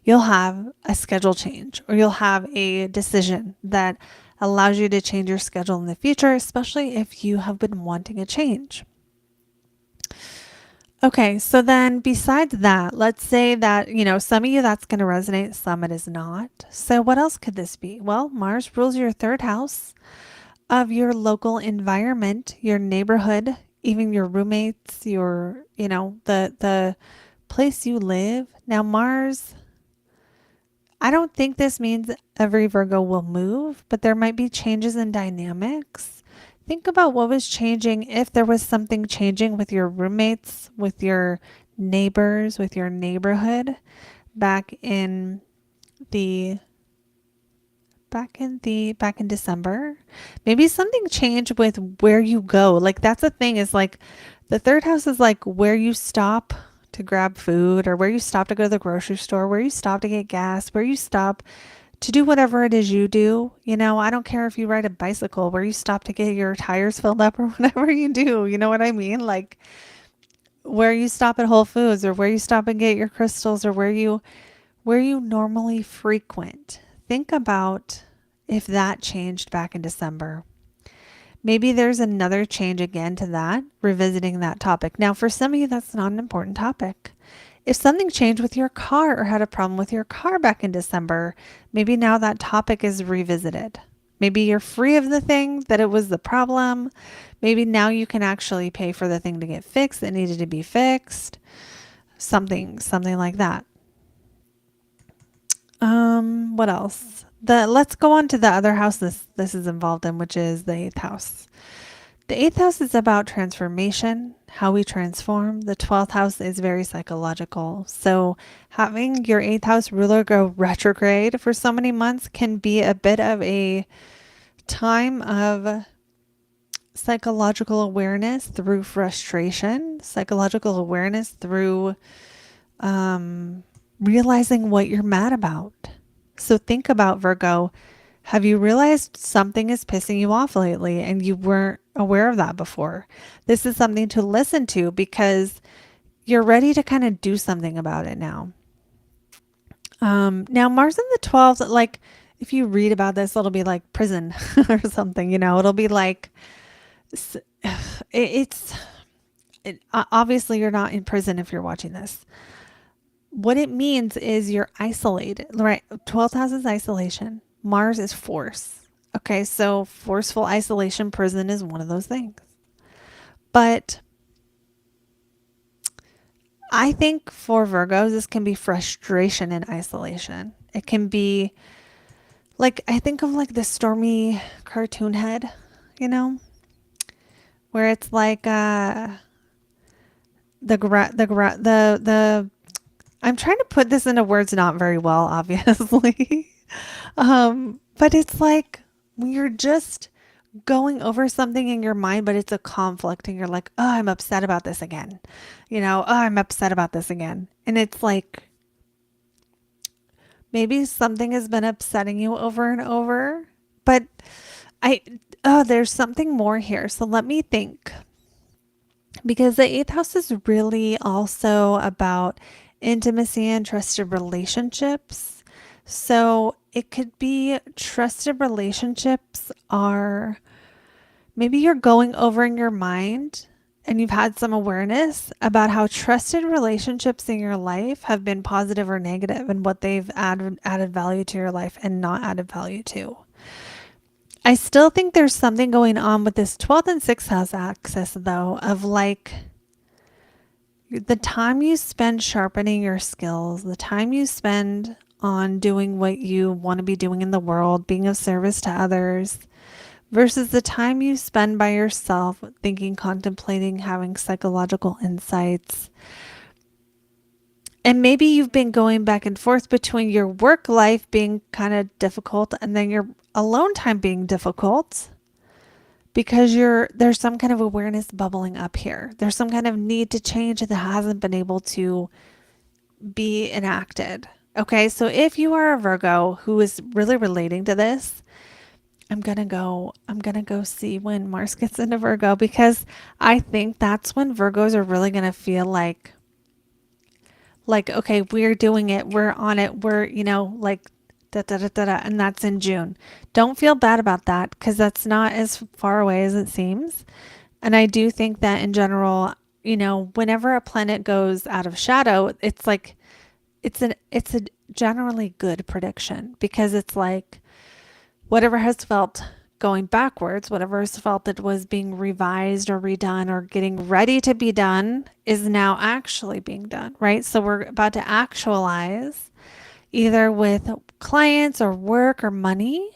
you'll have a schedule change or you'll have a decision that allows you to change your schedule in the future, especially if you have been wanting a change. Okay, so then besides that, let's say that, some of you that's going to resonate, some it is not. So what else could this be? Well, Mars rules your third house of your local environment, your neighborhood, even your roommates, your, the place you live. Now, Mars, I don't think this means every Virgo will move, but there might be changes in dynamics. Think about what was changing, if there was something changing with your roommates, with your neighbors, with your neighborhood back in December. Maybe something changed with where you go. Like that's the thing, is like the third house is like where you stop to grab food, or where you stop to go to the grocery store, where you stop to get gas, where you stop to do whatever it is you do. I don't care if you ride a bicycle, where you stop to get your tires filled up or whatever you do. You know what I mean? Like where you stop at Whole Foods, or where you stop and get your crystals, or where you normally frequent. Think about if that changed back in December. Maybe there's another change again to that, revisiting that topic. Now, for some of you, that's not an important topic. If something changed with your car or had a problem with your car back in December, maybe now that topic is revisited. Maybe you're free of the thing that it was the problem. Maybe now you can actually pay for the thing to get fixed that needed to be fixed. Something like that. What else? Let's go on to the other house this is involved in, which is the 8th house. The 8th house is about transformation, how we transform. The 12th house is very psychological. So having your 8th house ruler go retrograde for so many months can be a bit of a time of psychological awareness through frustration, psychological awareness through realizing what you're mad about. So think about, Virgo, have you realized something is pissing you off lately and you weren't aware of that before? This is something to listen to because you're ready to kind of do something about it now. Now Mars in the 12th, like if you read about this, it'll be like prison or something, it'll be like, obviously you're not in prison if you're watching this. What it means is you're isolated, right? 12th house is isolation. Mars is force. Okay, so forceful isolation, prison is one of those things. But I think for Virgos, this can be frustration and isolation. It can be like, I think of like the Stormy cartoon head, where it's like I'm trying to put this into words not very well, obviously. But it's like when you're just going over something in your mind, but it's a conflict and you're like, oh, I'm upset about this again. Oh, I'm upset about this again. And it's like, maybe something has been upsetting you over and over, but there's something more here. So let me think, because the 8th house is really also about intimacy and trusted relationships. So it could be trusted relationships are, maybe you're going over in your mind and you've had some awareness about how trusted relationships in your life have been positive or negative and what they've added value to your life and not added value to. I still think there's something going on with this 12th and 6th house axis though, of like, the time you spend sharpening your skills, the time you spend on doing what you want to be doing in the world, being of service to others, versus the time you spend by yourself thinking, contemplating, having psychological insights. And maybe you've been going back and forth between your work life being kind of difficult and then your alone time being difficult. because there's some kind of awareness bubbling up here. There's some kind of need to change that hasn't been able to be enacted. Okay, so if you are a Virgo who is really relating to this, I'm gonna go see when Mars gets into Virgo, because I think that's when Virgos are really gonna feel like, okay, we're doing it, we're on it, we're, like da da da da da, and that's in June. Don't feel bad about that, because that's not as far away as it seems. And I do think that in general, whenever a planet goes out of shadow, it's like it's a generally good prediction, because it's like whatever has felt going backwards, whatever has felt that was being revised or redone or getting ready to be done is now actually being done, right? So we're about to actualize either with clients or work or money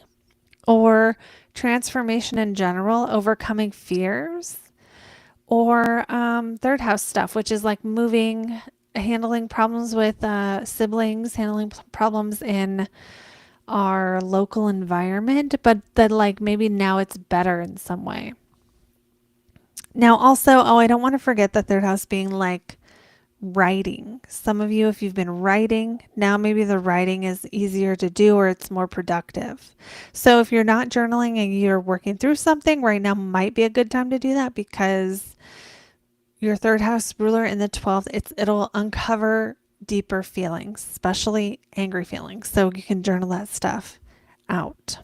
or transformation in general, overcoming fears, or third house stuff, which is like moving, handling problems with siblings, handling problems in our local environment, but that like maybe now it's better in some way. Now, also, I don't want to forget the third house being like writing. Some of you, if you've been writing, now maybe the writing is easier to do or it's more productive. So if you're not journaling and you're working through something, right now might be a good time to do that, because your third house ruler in the 12th, it'll uncover deeper feelings, especially angry feelings. So you can journal that stuff out.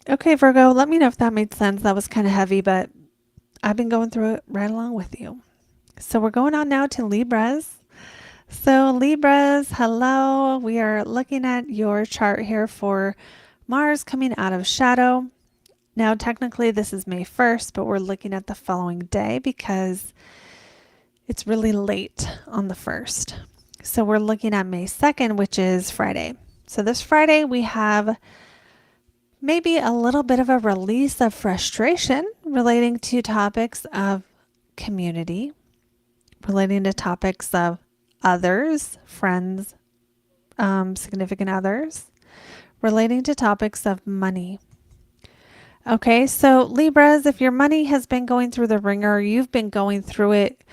Okay, Virgo, let me know if that made sense. That was kind of heavy, but I've been going through it right along with you. So we're going on now to Libras. So Libras, hello. We are looking at your chart here for Mars coming out of shadow. Now, technically, this is May 1st, but we're looking at the following day because it's really late on the 1st. So we're looking at May 2nd, which is Friday. So this Friday, we have maybe a little bit of a release of frustration relating to topics of community, relating to topics of others, friends, significant others, relating to topics of money. Okay, so Libras, if your money has been going through the ringer, you've been going through it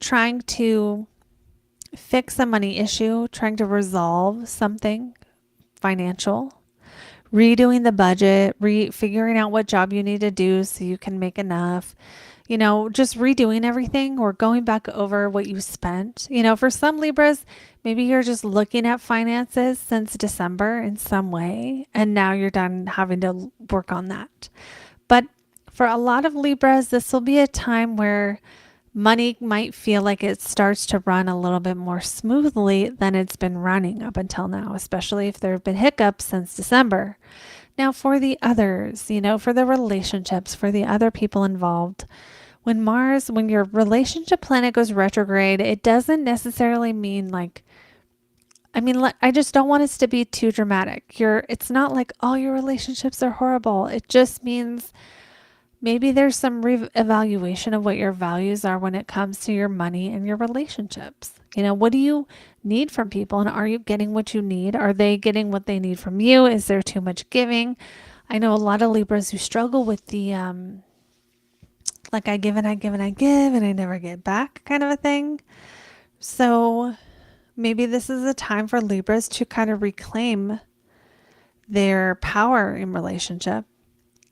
trying to fix a money issue, trying to resolve something financial, redoing the budget, figuring out what job you need to do so you can make enough, just redoing everything or going back over what you spent. For some Libras, maybe you're just looking at finances since December in some way, and now you're done having to work on that. But for a lot of Libras, this will be a time where money might feel like it starts to run a little bit more smoothly than it's been running up until now, especially if there have been hiccups since December. Now, for the others, for the relationships, for the other people involved, when your relationship planet goes retrograde, it doesn't necessarily mean I just don't want us to be too dramatic. It's not like all your relationships are horrible. It just means maybe there's some evaluation of what your values are when it comes to your money and your relationships. What do you need from people? And are you getting what you need? Are they getting what they need from you? Is there too much giving? I know a lot of Libras who struggle with the, I give and I give and I give and I never get back kind of a thing. So maybe this is a time for Libras to kind of reclaim their power in relationship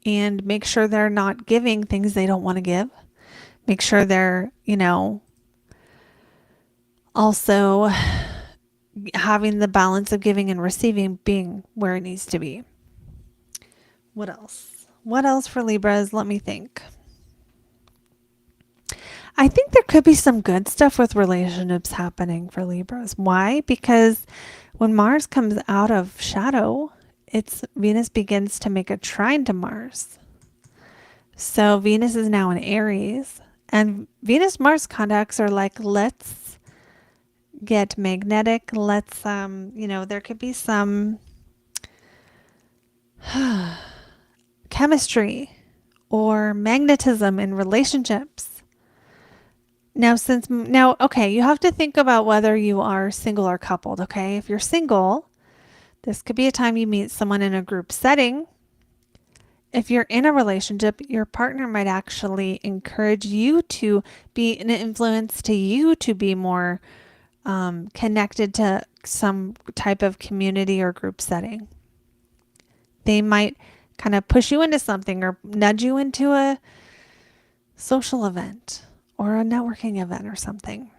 and make sure they're not giving things they don't want to give. Make sure they're, also having the balance of giving and receiving being where it needs to be. What else? What else for Libras? Let me think. I think there could be some good stuff with relationships happening for Libras. Why? Because when Mars comes out of shadow, Venus begins to make a trine to Mars. So Venus is now in Aries, and Venus-Mars contacts are like, let's get magnetic. Let's, there could be some chemistry or magnetism in relationships. Now, okay, you have to think about whether you are single or coupled, okay? If you're single, this could be a time you meet someone in a group setting. if you're in a relationship, your partner might actually encourage you to be an influence to you to be more connected to some type of community or group setting. They might kind of push you into something or nudge you into a social event or a networking event or something.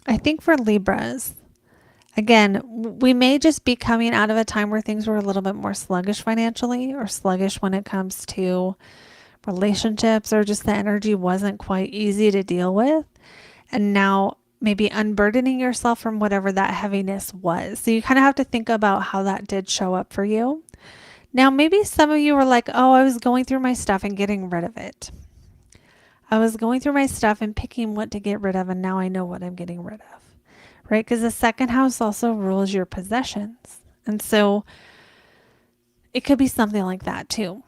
I think for Libras, again, we may just be coming out of a time where things were a little bit more sluggish financially or sluggish when it comes to relationships, or just the energy wasn't quite easy to deal with. And now maybe unburdening yourself from whatever that heaviness was. So you kind of have to think about how that did show up for you. Now, maybe some of you were like, oh, I was going through my stuff and getting rid of it. I was going through my stuff and picking what to get rid of, and now I know what I'm getting rid of, right? Because the second house also rules your possessions. And so it could be something like that too.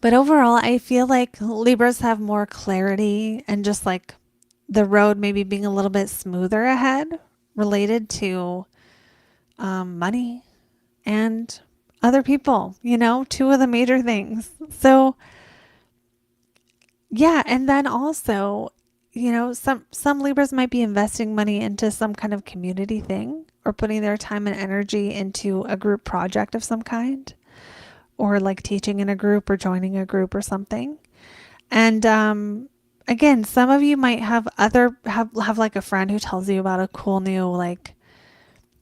But overall, I feel like Libras have more clarity and just like the road maybe being a little bit smoother ahead related to money and other people, two of the major things. So yeah. And then also, some Libras might be investing money into some kind of community thing or putting their time and energy into a group project of some kind, or like teaching in a group or joining a group or something. And again, some of you might have like a friend who tells you about a cool new, like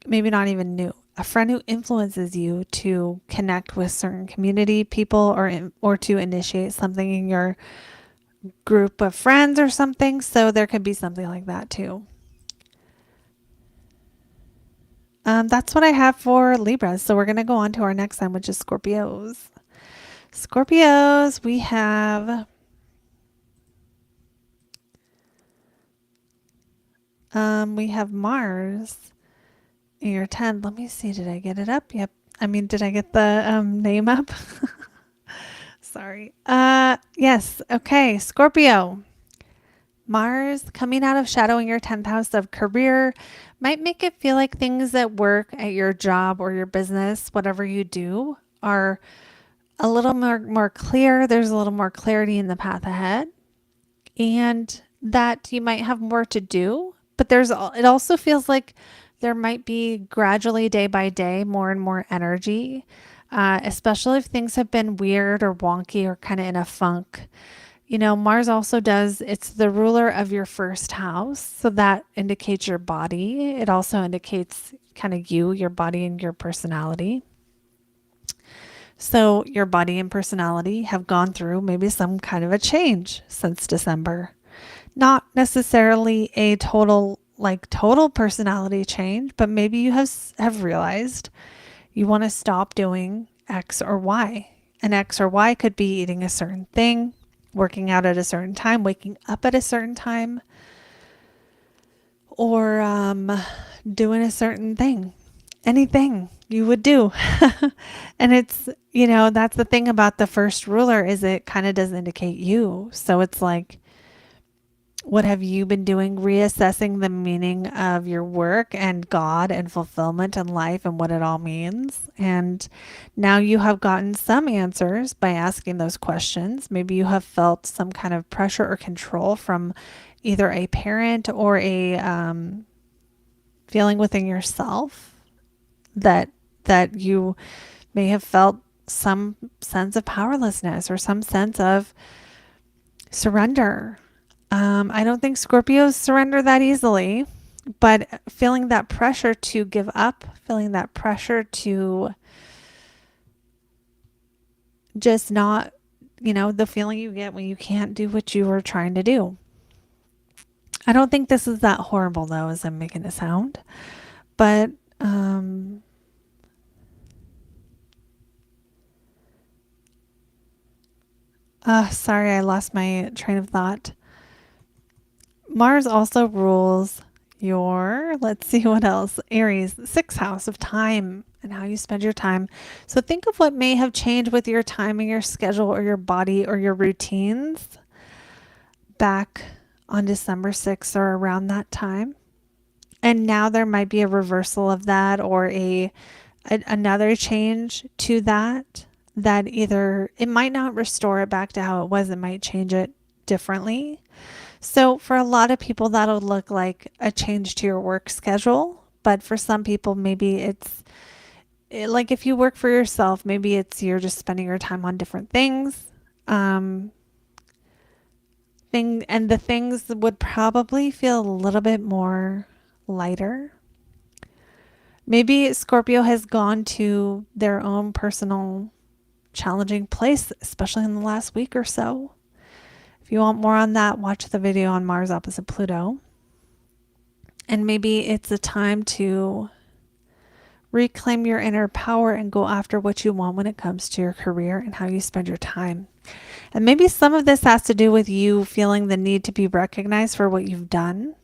maybe not even new, a friend who influences you to connect with certain community people or to initiate something in your group of friends or something. So there could be something like that too. That's what I have for Libras. So we're going to go on to our next sign, which is Scorpios. Scorpios, we have Mars in your 10th. Let me see. Did I get it up? Yep. Did I get the name up? Sorry. Yes. Okay. Scorpio. Mars coming out of shadow in your 10th house of career might make it feel like things at work, at your job or your business, whatever you do, are a little more clear. There's a little more clarity in the path ahead, and that you might have more to do. But it also feels like there might be gradually, day by day, more and more energy, especially if things have been weird or wonky or kind of in a funk. Mars also it's the ruler of your first house. So that indicates your body. It also indicates kind of your body and your personality. So your body and personality have gone through maybe some kind of a change since December. Not necessarily a total personality change, but maybe you have realized you want to stop doing X or Y. And X or Y could be eating a certain thing, working out at a certain time, waking up at a certain time, or doing a certain thing, anything you would do. And it's, that's the thing about the first ruler, is it kind of does indicate you. So it's like, what have you been doing? Reassessing the meaning of your work and God and fulfillment and life and what it all means. And now you have gotten some answers by asking those questions. Maybe you have felt some kind of pressure or control from either a parent or a feeling within yourself that you may have felt some sense of powerlessness or some sense of surrender. I don't think Scorpios surrender that easily, but feeling that pressure to give up, feeling that pressure to just not, the feeling you get when you can't do what you were trying to do. I don't think this is that horrible though, as I'm making it sound, but, sorry, I lost my train of thought. Mars also rules let's see what else, Aries, 6th house of time and how you spend your time. So think of what may have changed with your time and your schedule or your body or your routines back on December 6th or around that time. And now there might be a reversal of that, or a another change to that, that either it might not restore it back to how it was, it might change it differently. So for a lot of people, that'll look like a change to your work schedule. But for some people, maybe like if you work for yourself, maybe it's you're just spending your time on different things. And the things would probably feel a little bit more lighter. Maybe Scorpio has gone to their own personal challenging place, especially in the last week or so. If you want more on that, watch the video on Mars opposite Pluto. And maybe it's a time to reclaim your inner power and go after what you want when it comes to your career and how you spend your time. And maybe some of this has to do with you feeling the need to be recognized for what you've done,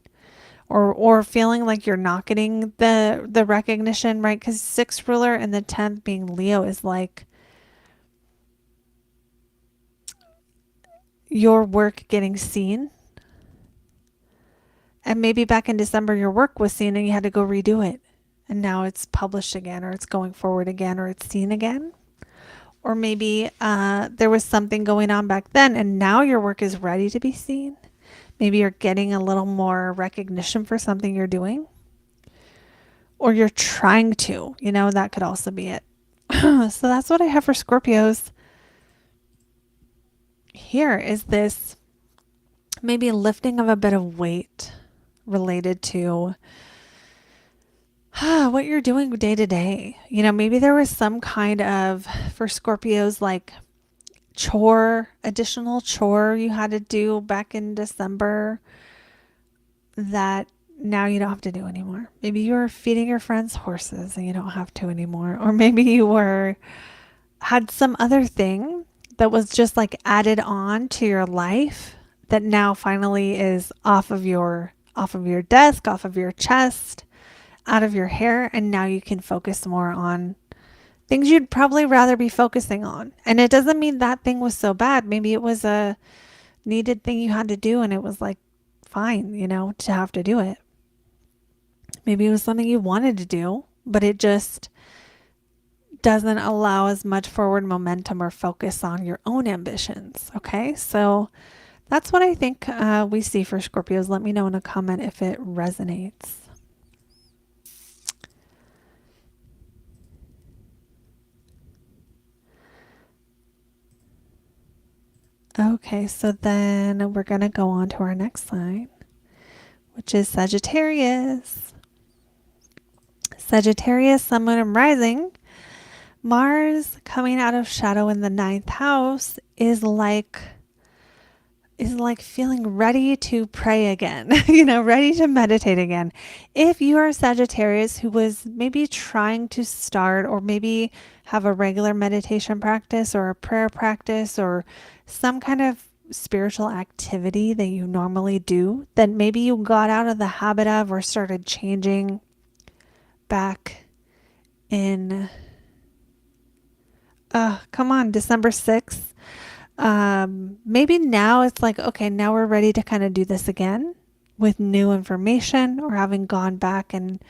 or feeling like you're not getting the recognition, right? Because 6th ruler and the 10th being Leo is like your work getting seen. And maybe back in December, your work was seen and you had to go redo it. And now it's published again, or it's going forward again, or it's seen again. Or maybe there was something going on back then and now your work is ready to be seen. Maybe you're getting a little more recognition for something you're doing. Or you're trying to, that could also be it. So that's what I have for Scorpios. Here is this maybe lifting of a bit of weight related to what you're doing day to day. Maybe there was some kind of, for Scorpios, like additional chore you had to do back in December that now you don't have to do anymore. Maybe you were feeding your friends' horses and you don't have to anymore. Or maybe you had some other thing that was just like added on to your life that now finally is off of your desk, off of your chest, out of your hair, and now you can focus more on things you'd probably rather be focusing on. And it doesn't mean that thing was so bad. Maybe it was a needed thing you had to do and it was like fine, to have to do it. Maybe it was something you wanted to do, but it just doesn't allow as much forward momentum or focus on your own ambitions. Okay, so that's what I think we see for Scorpios. Let me know in a comment if it resonates. Okay, so then we're going to go on to our next sign, which is Sagittarius. Sagittarius, Sun, Moon, and Rising. Mars coming out of shadow in the 9th house is like feeling ready to pray again, ready to meditate again. If you are a Sagittarius who was maybe trying to start or maybe have a regular meditation practice or a prayer practice or some kind of spiritual activity that you normally do, then maybe you got out of the habit of or started changing back in, December 6th. Maybe now it's like, okay, now we're ready to kind of do this again with new information or having gone back and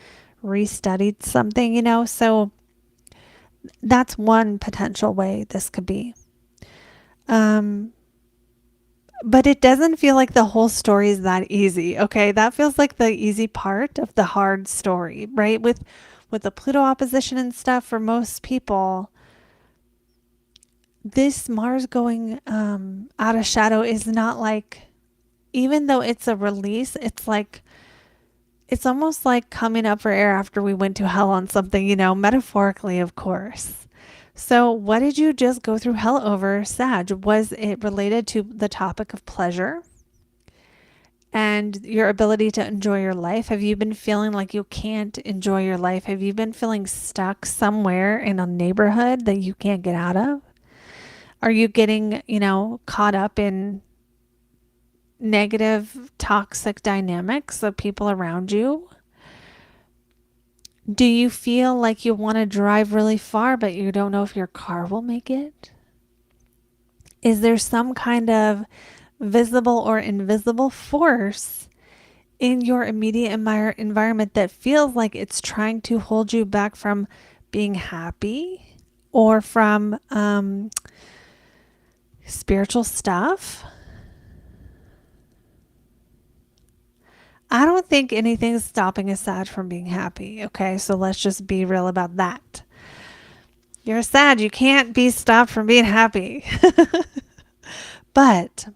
restudied something, so that's one potential way this could be. But it doesn't feel like the whole story is that easy. Okay. That feels like the easy part of the hard story, right? With the Pluto opposition and stuff, for most people, this Mars going out of shadow is not like, even though it's a release, it's almost like coming up for air after we went to hell on something, metaphorically, of course. So what did you just go through hell over, Sag? Was it related to the topic of pleasure and your ability to enjoy your life? Have you been feeling like you can't enjoy your life? Have you been feeling stuck somewhere in a neighborhood that you can't get out of? Are you getting, caught up in negative, toxic dynamics of people around you? Do you feel like you want to drive really far, but you don't know if your car will make it? Is there some kind of visible or invisible force in your immediate environment that feels like it's trying to hold you back from being happy or from spiritual stuff. I don't think anything's stopping a Sag from being happy. Okay, so let's just be real about that. You're a Sag, you can't be stopped from being happy. But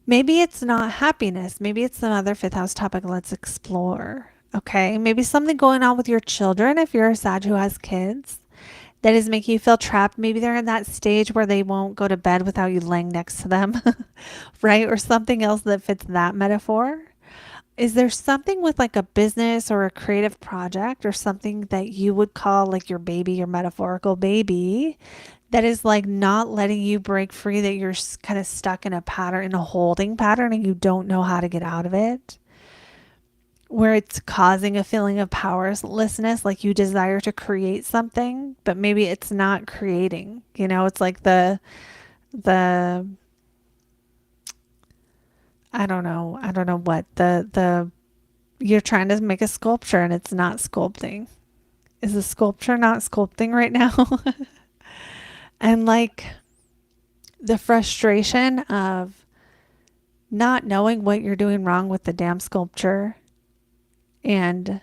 maybe it's not happiness. Maybe it's some other fifth house topic. Let's explore. Okay, maybe something going on with your children if you're a Sag who has kids that is making you feel trapped. Maybe they're in that stage where they won't go to bed without you laying next to them, right? Or something else that fits that metaphor. Is there something with like a business or a creative project or something that you would call like your baby, your metaphorical baby, that is like not letting you break free, that you're kind of stuck in a pattern, in a holding pattern, and you don't know how to get out of it? Where it's causing a feeling of powerlessness, like you desire to create something, but maybe it's not creating. You know, it's like the I don't know what the you're trying to make a sculpture and it's not sculpting. Is the sculpture not sculpting right now? And like the frustration of not knowing what you're doing wrong with the damn sculpture, and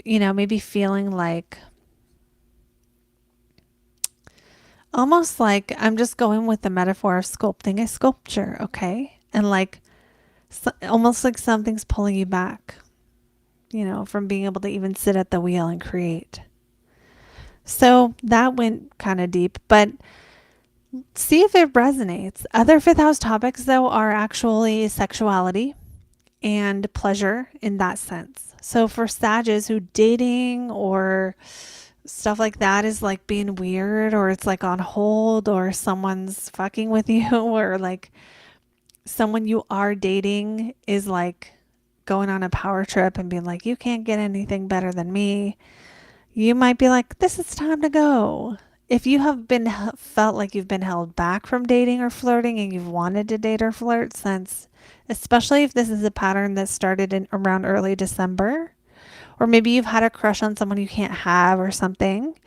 you know, maybe feeling like almost like I'm just going with the metaphor of sculpting a sculpture, okay? And like almost like something's pulling you back, you know, from being able to even sit at the wheel and create. So that went kind of deep, but see if it resonates. Other fifth house topics, though, are actually sexuality and pleasure in that sense. So for Sages who dating or stuff like that is like being weird, or it's like on hold, or someone's fucking with you, or like someone you are dating is like going on a power trip and being like, you can't get anything better than me. You might be like, this is time to go. If you have been felt like you've been held back from dating or flirting and you've wanted to date or flirt since, especially if this is a pattern that started in around early December, or maybe you've had a crush on someone you can't have or something,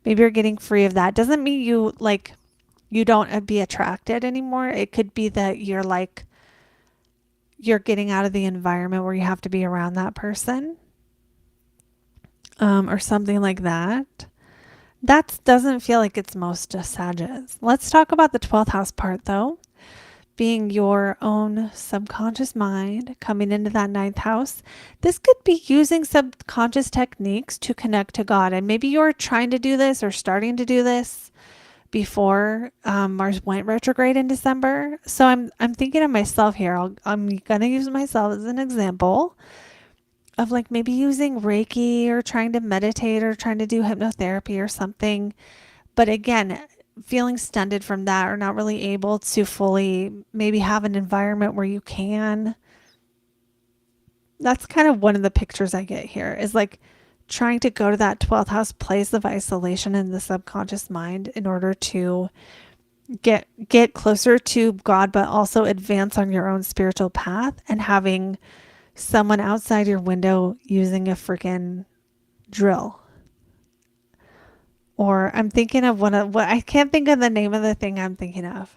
maybe you're getting free of that. Doesn't mean you like you don't be attracted anymore. It could be that you're like you're getting out of the environment where you have to be around that person, or something like that. That doesn't feel like it's most Sagittarius. Let's talk about the 12th house part, though, being your own subconscious mind coming into that 9th house. This could be using subconscious techniques to connect to God. And maybe you're trying to do this or starting to do this before Mars went retrograde in December. So I'm thinking of myself here. I'm going to use myself as an example of like maybe using Reiki or trying to meditate or trying to do hypnotherapy or something. But again, feeling stunted from that, or not really able to fully maybe have an environment where you can. That's kind of one of the pictures I get here, is like trying to go to that 12th house place of isolation in the subconscious mind in order to get closer to God, but also advance on your own spiritual path, and having someone outside your window using a freaking drill. Or I'm thinking of what I can't think of the name of the thing I'm thinking of.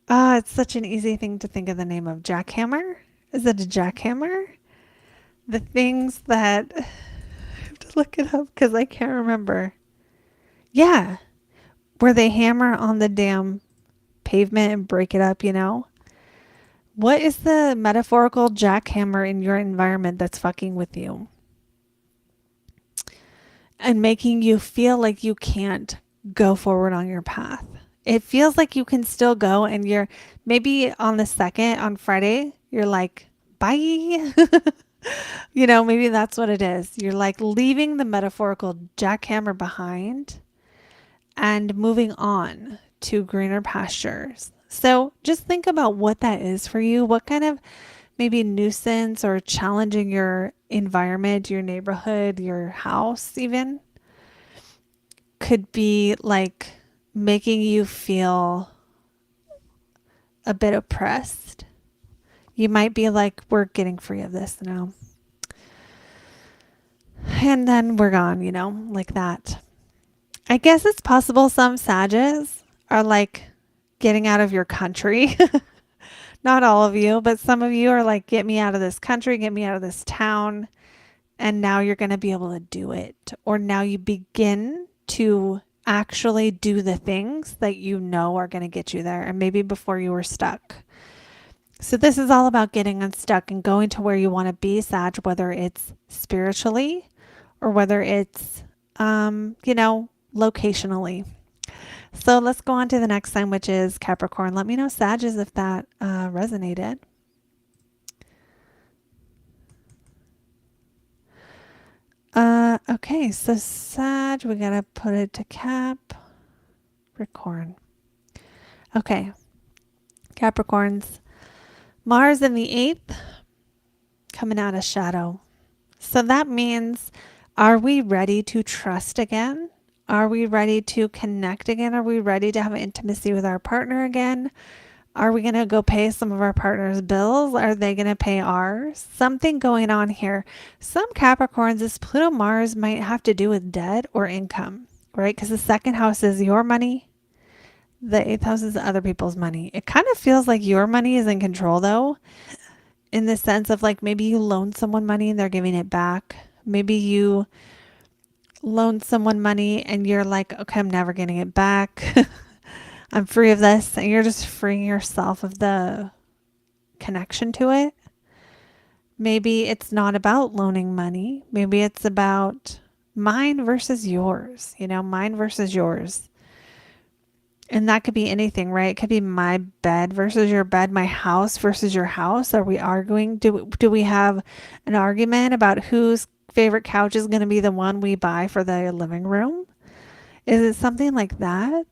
It's such an easy thing to think of the name of. Jackhammer? Is it a jackhammer? The things that I have to look it up because I can't remember. Yeah, where they hammer on the damn pavement and break it up, you know? What is the metaphorical jackhammer in your environment that's fucking with you and making you feel like you can't go forward on your path? It feels like you can still go, and you're maybe on the 2nd, on Friday, you're like, bye. You know, maybe that's what it is. You're like leaving the metaphorical jackhammer behind and moving on to greener pastures. So just think about what that is for you. What kind of maybe nuisance or challenging your environment, your neighborhood, your house even could be like making you feel a bit oppressed. You might be like, we're getting free of this now. and then we're gone, like that. I guess it's possible some Sages are like getting out of your country. Not all of you, but some of you are like, get me out of this country, get me out of this town. And now you're going to be able to do it. Or now you begin to actually do the things that you know are going to get you there. And maybe before you were stuck. So this is all about getting unstuck and going to where you want to be, Sag, whether it's spiritually or whether it's, locationally. So let's go on to the next sign, which is Capricorn. Let me know, Sages, if that resonated. Okay, so Sag, we gotta put it to Capricorn. Okay, Capricorns. Mars in the 8th, coming out of shadow. So that means, are we ready to trust again? Are we ready to connect again? Are we ready to have intimacy with our partner again? Are we going to go pay some of our partner's bills? Are they going to pay ours? Something going on here. Some Capricorns, this Pluto Mars might have to do with debt or income, right? Because the second house is your money. The 8th house is other people's money. It kind of feels like your money is in control, though, in the sense of like maybe you loaned someone money and they're giving it back. Maybe you loaned someone money and you're like, okay, I'm never getting it back. I'm free of this. And you're just freeing yourself of the connection to it. Maybe it's not about loaning money. Maybe it's about mine versus yours, mine versus yours. And that could be anything, right? It could be my bed versus your bed, my house versus your house. Are we arguing? Do we have an argument about whose favorite couch is going to be the one we buy for the living room? Is it something like that?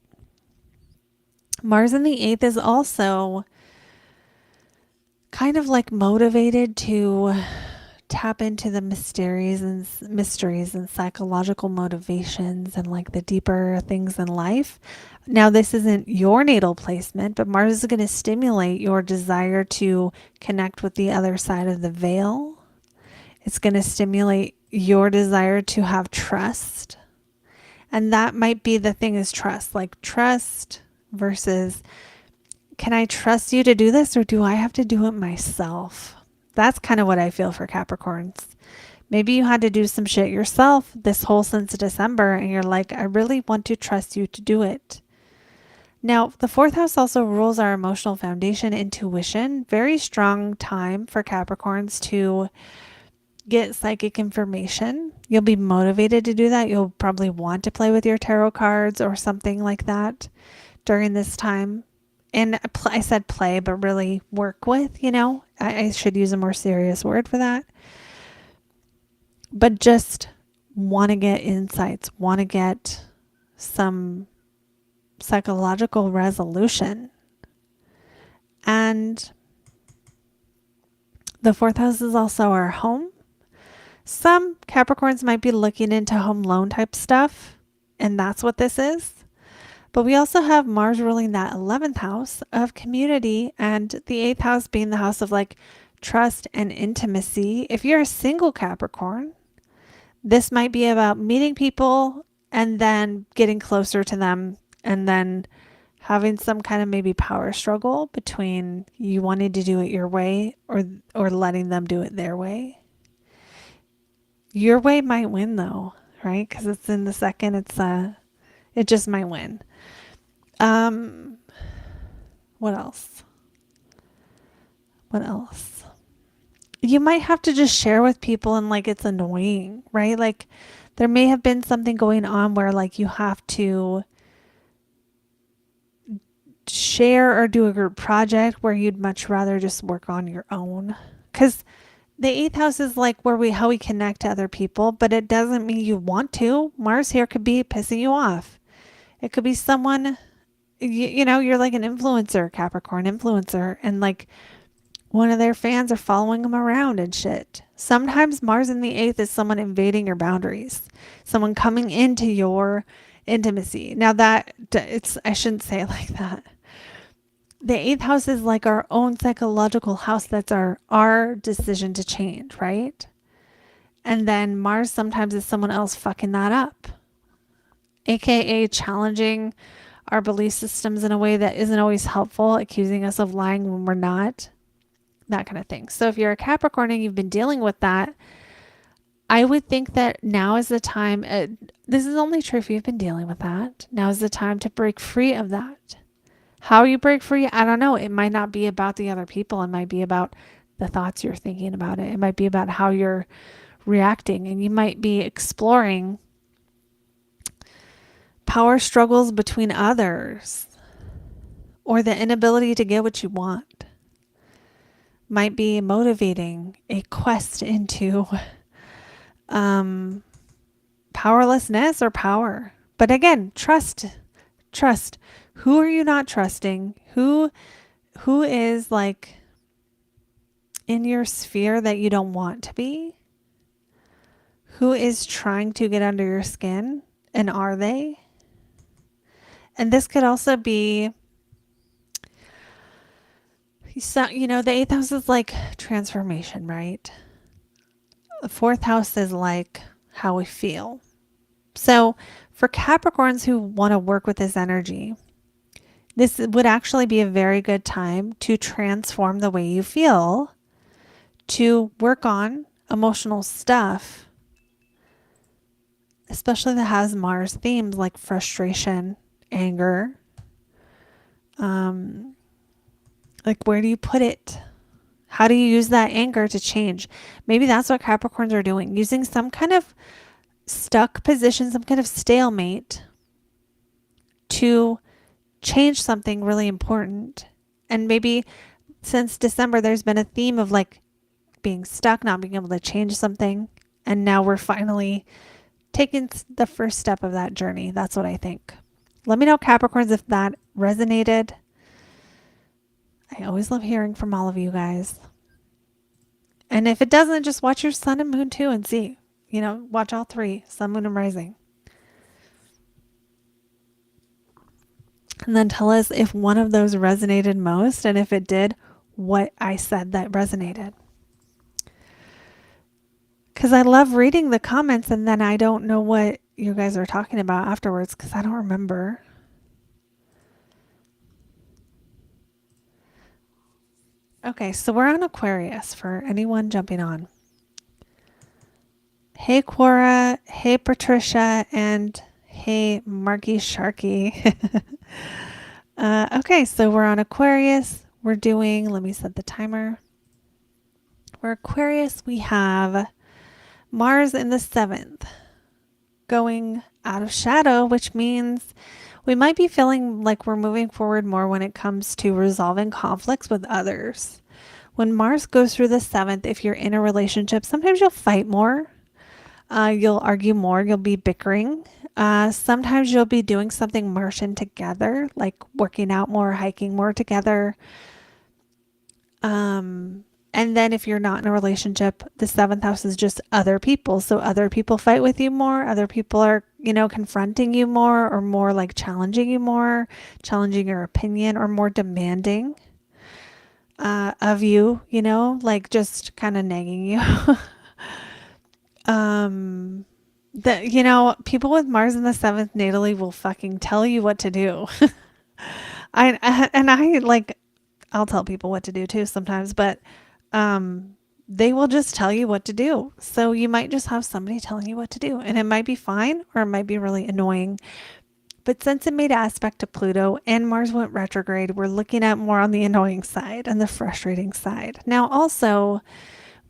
Mars in the 8th is also kind of like motivated to tap into the mysteries and psychological motivations and like the deeper things in life. Now, this isn't your natal placement, but Mars is going to stimulate your desire to connect with the other side of the veil. It's going to stimulate your desire to have trust. And that might be the thing, is trust, like trust versus, can I trust you to do this, or do I have to do it myself? That's kind of what I feel for Capricorns. Maybe you had to do some shit yourself this whole since December, and you're like, I really want to trust you to do it. Now, the 4th house also rules our emotional foundation, intuition. Very strong time for Capricorns to get psychic information. You'll be motivated to do that. You'll probably want to play with your tarot cards or something like that during this time. And I said play, but really work with, I should use a more serious word for that. But just want to get insights, want to get some psychological resolution. And the 4th house is also our home. Some Capricorns might be looking into home loan type stuff, and that's what this is. But we also have Mars ruling that 11th house of community, and the 8th house being the house of like trust and intimacy. If you're a single Capricorn, this might be about meeting people and then getting closer to them, and then having some kind of maybe power struggle between you wanting to do it your way or letting them do it their way. Your way might win though, right? Because it's in the second, it just might win. What else? You might have to just share with people and like it's annoying, right? Like there may have been something going on where like you have to share or do a group project where you'd much rather just work on your own. Because the 8th house is like how we connect to other people, but it doesn't mean you want to. Mars here could be pissing you off. It could be someone, you're like an influencer, Capricorn influencer, and like one of their fans are following them around and shit. Sometimes Mars in the 8th is someone invading your boundaries, someone coming into your intimacy. Now I shouldn't say it like that. The 8th house is like our own psychological house. That's our decision to change, right? And then Mars sometimes is someone else fucking that up, aka challenging our belief systems in a way that isn't always helpful, accusing us of lying when we're not, that kind of thing. So if you're a Capricorn and you've been dealing with that, I would think that now is the time. This is only true if you've been dealing with that. Now is the time to break free of that. How you break free, I don't know. It might not be about the other people. It might be about the thoughts you're thinking about it. It might be about how you're reacting, and you might be exploring power struggles between others or the inability to get what you want. Might be motivating a quest into powerlessness or power. But again, trust. Who are you not trusting? Who is like in your sphere that you don't want to be? Who is trying to get under your skin? And are they? And this could also be, so, you know, the 8th house is like transformation, right? The 4th house is like how we feel. So for Capricorns who want to work with this energy, this would actually be a very good time to transform the way you feel, to work on emotional stuff, especially that has Mars themes like frustration, anger. Like, where do you put it? How do you use that anger to change? Maybe that's what Capricorns are doing, using some kind of stuck position, some kind of stalemate to change something really important. And maybe since December, there's been a theme of like being stuck, not being able to change something. And now we're finally taking the first step of that journey. That's what I think. Let me know, Capricorns, if that resonated. I always love hearing from all of you guys. And if it doesn't, just watch your sun and moon too and see. You know, watch all three, sun, moon, and rising. And then tell us if one of those resonated most, and if it did, what I said that resonated. Because I love reading the comments and then I don't know what you guys are talking about afterwards because I don't remember. Okay, so we're on Aquarius for anyone jumping on. Hey, Quora. Hey, Patricia. And hey, Marky Sharky. Okay, so we're on Aquarius. We're doing, let me set the timer. For Aquarius, we have Mars in the 7th, going out of shadow, which means we might be feeling like we're moving forward more when it comes to resolving conflicts with others. When Mars goes through the 7th, if you're in a relationship, sometimes you'll fight more. You'll argue more. You'll be bickering. Sometimes you'll be doing something Martian together, like working out more, hiking more together. And then if you're not in a relationship, the 7th house is just other people. So other people fight with you more. Other people are, you know, confronting you more or more like challenging you more, challenging your opinion or more demanding of you, you know, like just kind of nagging you. You know, people with Mars in the 7th natally will fucking tell you what to do. I like, I'll tell people what to do too sometimes, but they will just tell you what to do. So you might just have somebody telling you what to do, and it might be fine or it might be really annoying. But since it made aspect to Pluto and Mars went retrograde, we're looking at more on the annoying side and the frustrating side. Now, also,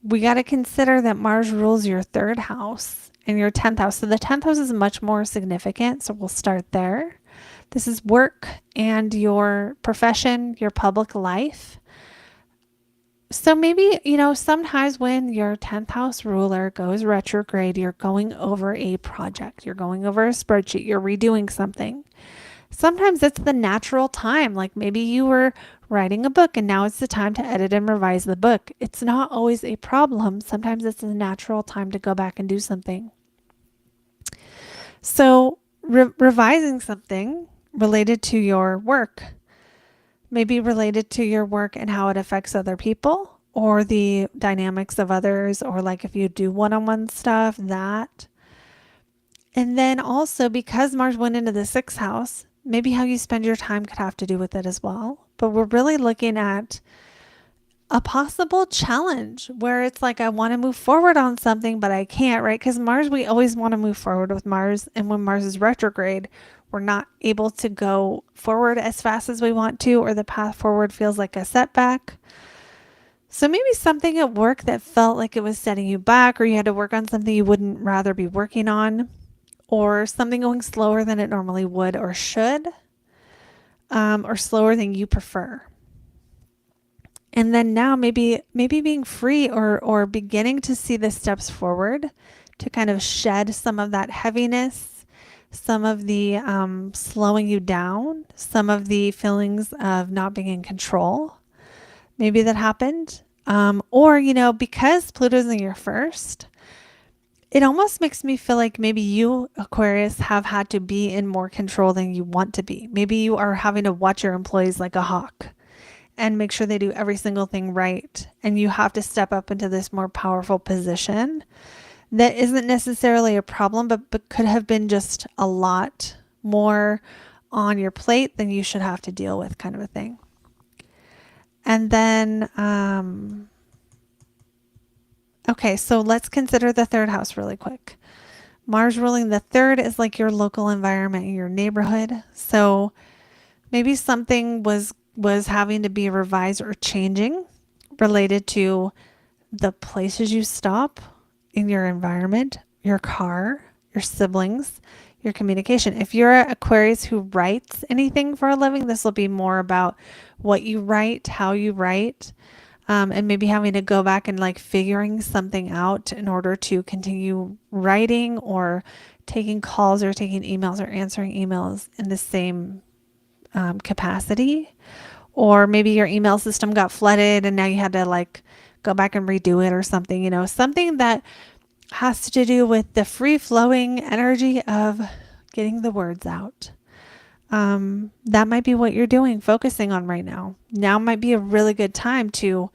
we got to consider that Mars rules your 3rd house and your 10th house. So the 10th house is much more significant. So we'll start there. This is work and your profession, your public life. So maybe, you know, sometimes when your 10th house ruler goes retrograde, you're going over a project, you're going over a spreadsheet, you're redoing something. Sometimes it's the natural time. Like maybe you were writing a book and now it's the time to edit and revise the book. It's not always a problem. Sometimes it's a natural time to go back and do something. So revising something related to your work, maybe related to your work and how it affects other people, or the dynamics of others, or like if you do one-on-one stuff, that. And then also because Mars went into the sixth house, maybe how you spend your time could have to do with it as well. But we're really looking at a possible challenge where it's like, I want to move forward on something, but I can't, right? Because Mars, we always want to move forward with Mars. And when Mars is retrograde, we're not able to go forward as fast as we want to, or the path forward feels like a setback. So maybe something at work that felt like it was setting you back, or you had to work on something you wouldn't rather be working on, or something going slower than it normally would or should, or slower than you prefer. And then now maybe being free, or beginning to see the steps forward to kind of shed some of that heaviness, some of the slowing you down, some of the feelings of not being in control. Maybe that happened. Or, because Pluto's in your first, it almost makes me feel like maybe you, Aquarius, have had to be in more control than you want to be. Maybe you are having to watch your employees like a hawk and make sure they do every single thing right. And you have to step up into this more powerful position that isn't necessarily a problem, but could have been just a lot more on your plate than you should have to deal with, kind of a thing. And then, okay, so let's consider the third house really quick. Mars ruling the third is like your local environment in your neighborhood. So maybe something was having to be revised or changing related to the places you stop in your environment, your car, your siblings, your communication. If you're an Aquarius who writes anything for a living, this will be more about what you write, how you write, and maybe having to go back and like figuring something out in order to continue writing, or taking calls, or taking emails, or answering emails in the same capacity. Or maybe your email system got flooded and now you had to like go back and redo it or something, something that has to do with the free flowing energy of getting the words out. That might be what you're doing, focusing on right now. Now might be a really good time to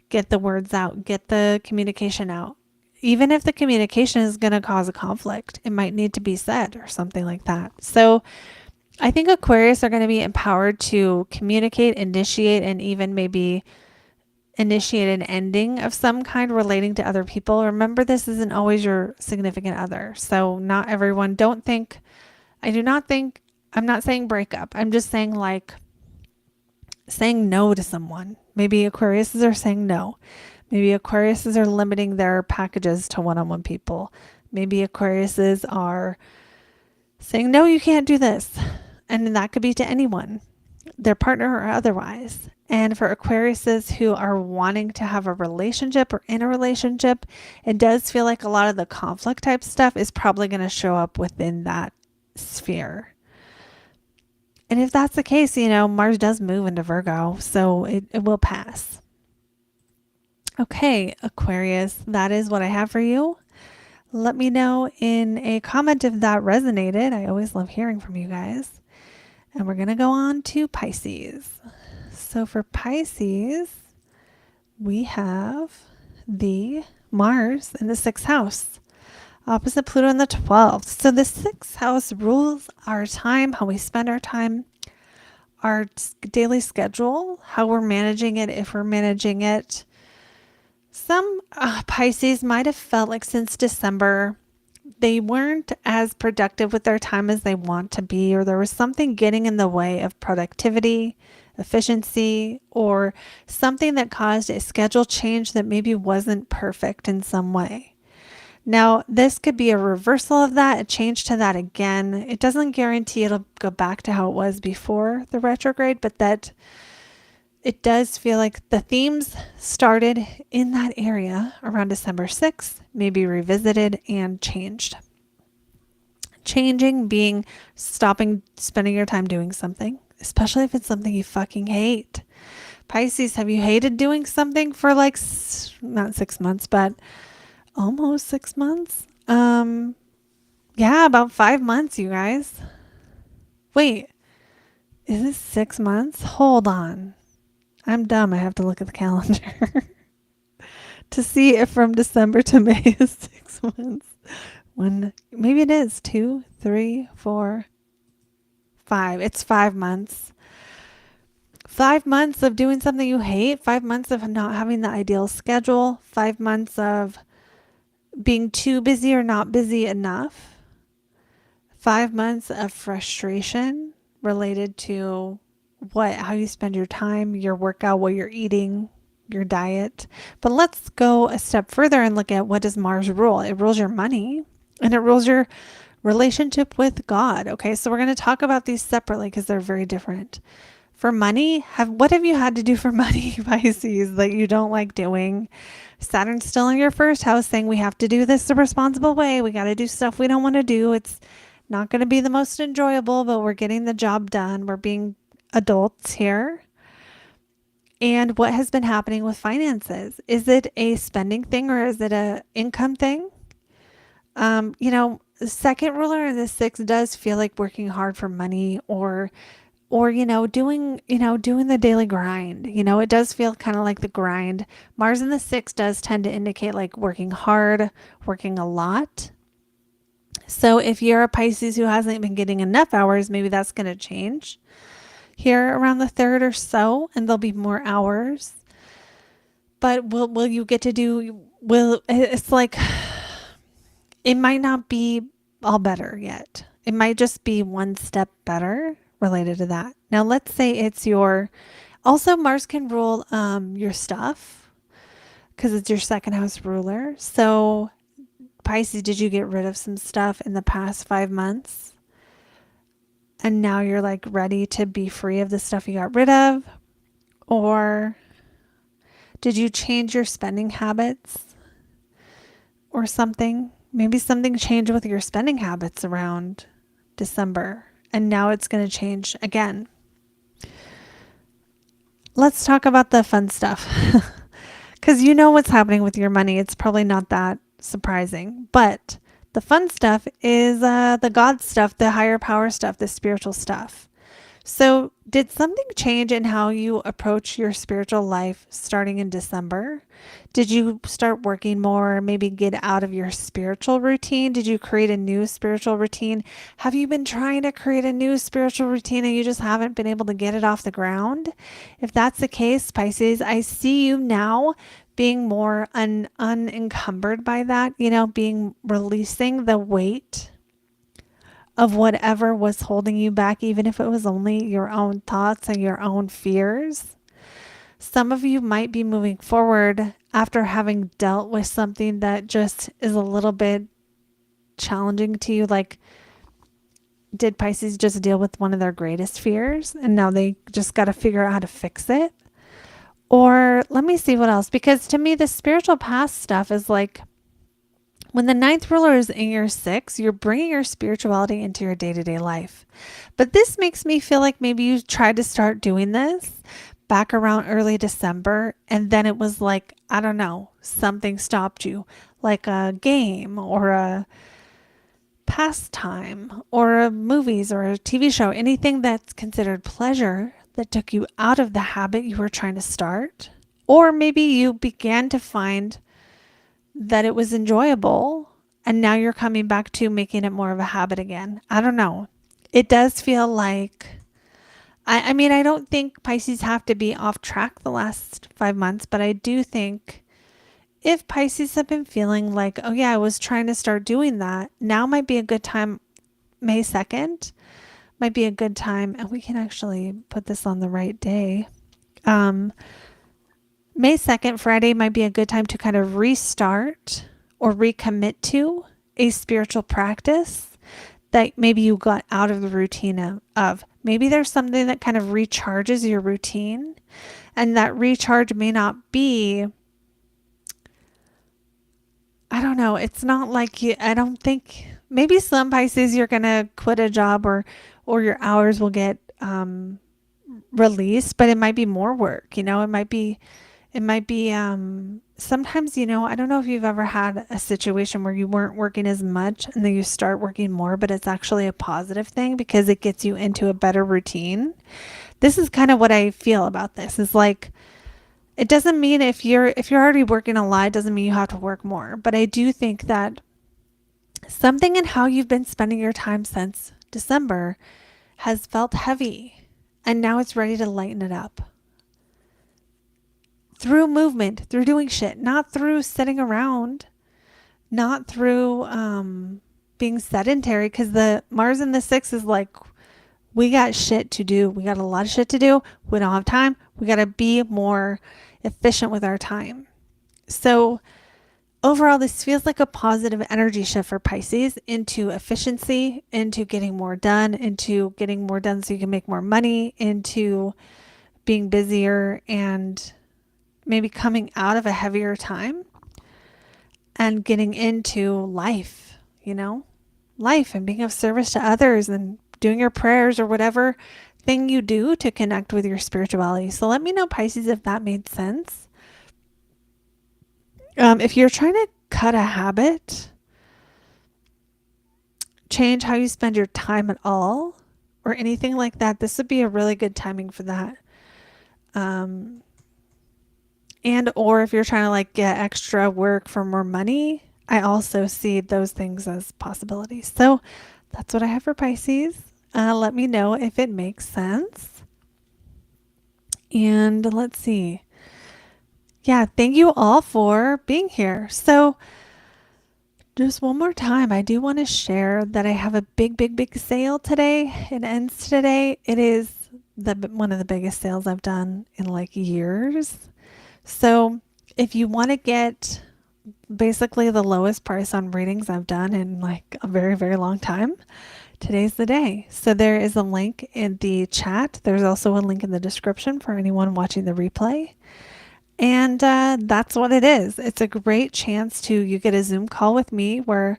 get the words out, get the communication out. Even if the communication is going to cause a conflict, it might need to be said or something like that. So I think Aquarius are going to be empowered to communicate, initiate, and even maybe initiate an ending of some kind relating to other people. Remember, this isn't always your significant other. So not everyone, I'm not saying breakup. I'm just saying like saying no to someone. Maybe Aquariuses are saying no. Maybe Aquariuses are limiting their packages to one-on-one people. Maybe Aquariuses are saying, no, you can't do this. And that could be to anyone, their partner or otherwise. And for Aquariuses who are wanting to have a relationship or in a relationship, it does feel like a lot of the conflict type stuff is probably going to show up within that sphere. And if that's the case, Mars does move into Virgo, so it will pass. Okay, Aquarius, that is what I have for you. Let me know in a comment if that resonated. I always love hearing from you guys. And we're going to go on to Pisces. So for Pisces, we have the Mars in the sixth house, opposite Pluto in the 12th. So the sixth house rules our time, how we spend our time, our daily schedule, how we're managing it, if we're managing it. Some Pisces might have felt like since December, they weren't as productive with their time as they want to be, or there was something getting in the way of productivity, efficiency, or something that caused a schedule change that maybe wasn't perfect in some way. Now, this could be a reversal of that, a change to that again. It doesn't guarantee it'll go back to how it was before the retrograde, but that it does feel like the themes started in that area around December 6th, maybe revisited and changed. Changing being stopping spending your time doing something, especially if it's something you fucking hate. Pisces, have you hated doing something for like, not 6 months, but almost 6 months? Yeah, about 5 months, you guys. Wait, is it 6 months? Hold on. I'm dumb. I have to look at the calendar. to see if from December to May is 6 months. One, maybe it is 2, 3, 4, 5. It's 5 months. 5 months of doing something you hate, 5 months of not having the ideal schedule, 5 months of being too busy or not busy enough, 5 months of frustration related to how you spend your time, your workout, what you're eating, your diet. But let's go a step further and look at, what does Mars rule? It rules your money and it rules your relationship with God. Okay, so we're going to talk about these separately because they're very different. For money, what have you had to do for money, Pisces, that you don't like doing? Saturn's still in your first house saying we have to do this the responsible way. We got to do stuff we don't want to do. It's not going to be the most enjoyable, but we're getting the job done. We're being adults here. And what has been happening with finances? Is it a spending thing or is it a income thing? The second ruler in the sixth does feel like working hard for money or doing the daily grind. It does feel kind of like the grind. Mars in the sixth does tend to indicate like working hard, working a lot. So if you're a Pisces who hasn't been getting enough hours, maybe that's going to change here around the third or so, and there'll be more hours. But will you get to do, it's like, it might not be all better yet. It might just be one step better related to that. Now, let's say it's also Mars can rule your stuff because it's your second house ruler. So Pisces, did you get rid of some stuff in the past 5 months? And now you're like ready to be free of the stuff you got rid of? Or did you change your spending habits or something? Maybe something changed with your spending habits around December, and now it's going to change again. Let's talk about the fun stuff. Because you know what's happening with your money. It's probably not that surprising. But the fun stuff is the God stuff, the higher power stuff, the spiritual stuff. So did something change in how you approach your spiritual life starting in December? Did you start working more, maybe get out of your spiritual routine? Did you create a new spiritual routine? Have you been trying to create a new spiritual routine and you just haven't been able to get it off the ground? If that's the case, Pisces, I see you now being more unencumbered by that, releasing the weight of whatever was holding you back, even if it was only your own thoughts and your own fears. Some of you might be moving forward after having dealt with something that just is a little bit challenging to you. Like, did Pisces just deal with one of their greatest fears and now they just got to figure out how to fix it? Or let me see what else, because to me, the spiritual past stuff is like, when the ninth ruler is in your sixth, you're bringing your spirituality into your day-to-day life. But this makes me feel like maybe you tried to start doing this back around early December, and then it was like, I don't know, something stopped you, like a game or a pastime or a movies or a TV show, anything that's considered pleasure that took you out of the habit you were trying to start. Or maybe you began to find that it was enjoyable and now you're coming back to making it more of a habit again. I don't know. It does feel like, I mean, I don't think Pisces have to be off track the last 5 months, but I do think if Pisces have been feeling like, oh yeah, I was trying to start doing that, now might be a good time. May 2nd might be a good time, and we can actually put this on the right day. May 2nd, Friday, might be a good time to kind of restart or recommit to a spiritual practice that maybe you got out of the routine of. Maybe there's something that kind of recharges your routine, and that recharge may not be, I don't know, it's not like I don't think, maybe some Pisces you're going to quit a job or your hours will get released, but it might be more work, it might be sometimes, I don't know if you've ever had a situation where you weren't working as much and then you start working more, but it's actually a positive thing because it gets you into a better routine. This is kind of what I feel about this. Is like, It doesn't mean if you're already working a lot, it doesn't mean you have to work more. But I do think that something in how you've been spending your time since December has felt heavy, and now it's ready to lighten it up. Through movement, through doing shit, not through sitting around, not through being sedentary, because the Mars in the 6 is like, we got shit to do. We got a lot of shit to do. We don't have time. We got to be more efficient with our time. So overall, this feels like a positive energy shift for Pisces into efficiency, into getting more done, into getting more done so you can make more money, into being busier and maybe coming out of a heavier time and getting into life, life and being of service to others and doing your prayers or whatever thing you do to connect with your spirituality. So let me know, Pisces, if that made sense. If you're trying to cut a habit, change how you spend your time at all, or anything like that, this would be a really good timing for that. And or if you're trying to like get extra work for more money, I also see those things as possibilities. So that's what I have for Pisces. Let me know if it makes sense. And let's see. Yeah, thank you all for being here. So just one more time, I do want to share that I have a big sale today. It ends today. It is one of the biggest sales I've done in like years. So if you want to get basically the lowest price on readings I've done in like a very long time, today's the day. So there is a link in the chat. There's also a link in the description for anyone watching the replay. And that's what it is. It's a great chance you get a Zoom call with me where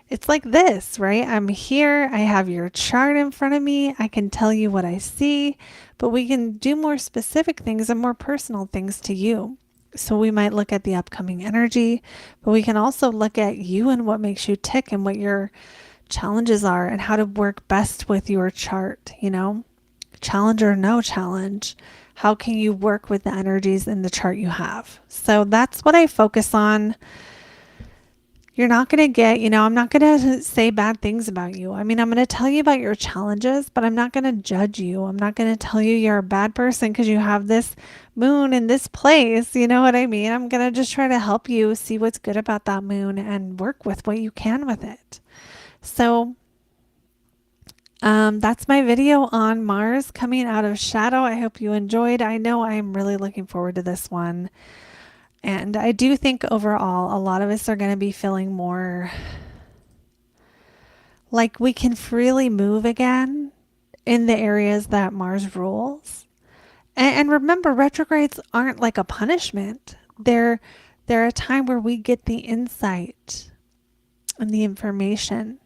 it's like this, right? I'm here. I have your chart in front of me. I can tell you what I see, but we can do more specific things and more personal things to you. So we might look at the upcoming energy, but we can also look at you and what makes you tick and what your challenges are and how to work best with your chart, challenge or no challenge. How can you work with the energies in the chart you have? So that's what I focus on. You're not going to get, I'm not going to say bad things about you. I mean, I'm going to tell you about your challenges, but I'm not going to judge you. I'm not going to tell you you're a bad person because you have this moon in this place. You know what I mean? I'm going to just try to help you see what's good about that moon and work with what you can with it. So that's my video on Mars coming out of shadow. I hope you enjoyed. I know I'm really looking forward to this one. And I do think overall, a lot of us are going to be feeling more like we can freely move again in the areas that Mars rules. And remember, retrogrades aren't like a punishment. They're a time where we get the insight and the information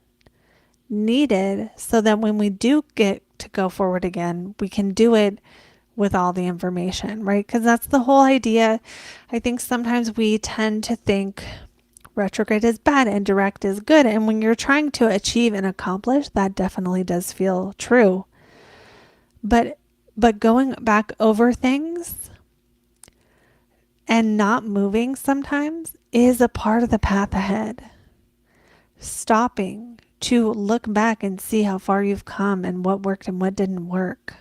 needed so that when we do get to go forward again, we can do it with all the information, right? Because that's the whole idea. I think sometimes we tend to think retrograde is bad and direct is good. And when you're trying to achieve and accomplish, that definitely does feel true. But going back over things and not moving sometimes is a part of the path ahead. Stopping to look back and see how far you've come and what worked and what didn't work.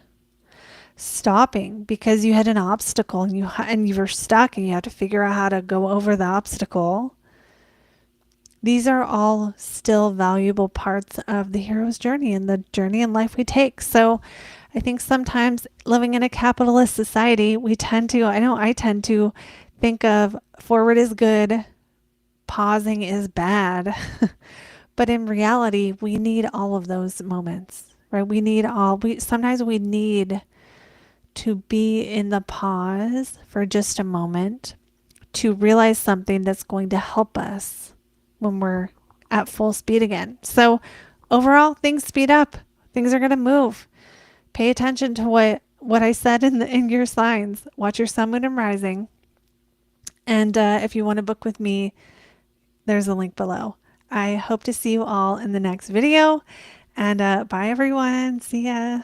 Stopping because you had an obstacle and you were stuck and you have to figure out how to go over the obstacle. These are all still valuable parts of the hero's journey and the journey in life we take. So I think sometimes living in a capitalist society, I tend to think of forward is good, pausing is bad. But in reality, we need all of those moments, right? Sometimes we need to be in the pause for just a moment to realize something that's going to help us when we're at full speed again. So overall, things speed up. Things are going to move. Pay attention to what I said in your signs. Watch your sun, moon, and rising. And if you want to book with me, there's a link below. I hope to see you all in the next video. And bye, everyone. See ya.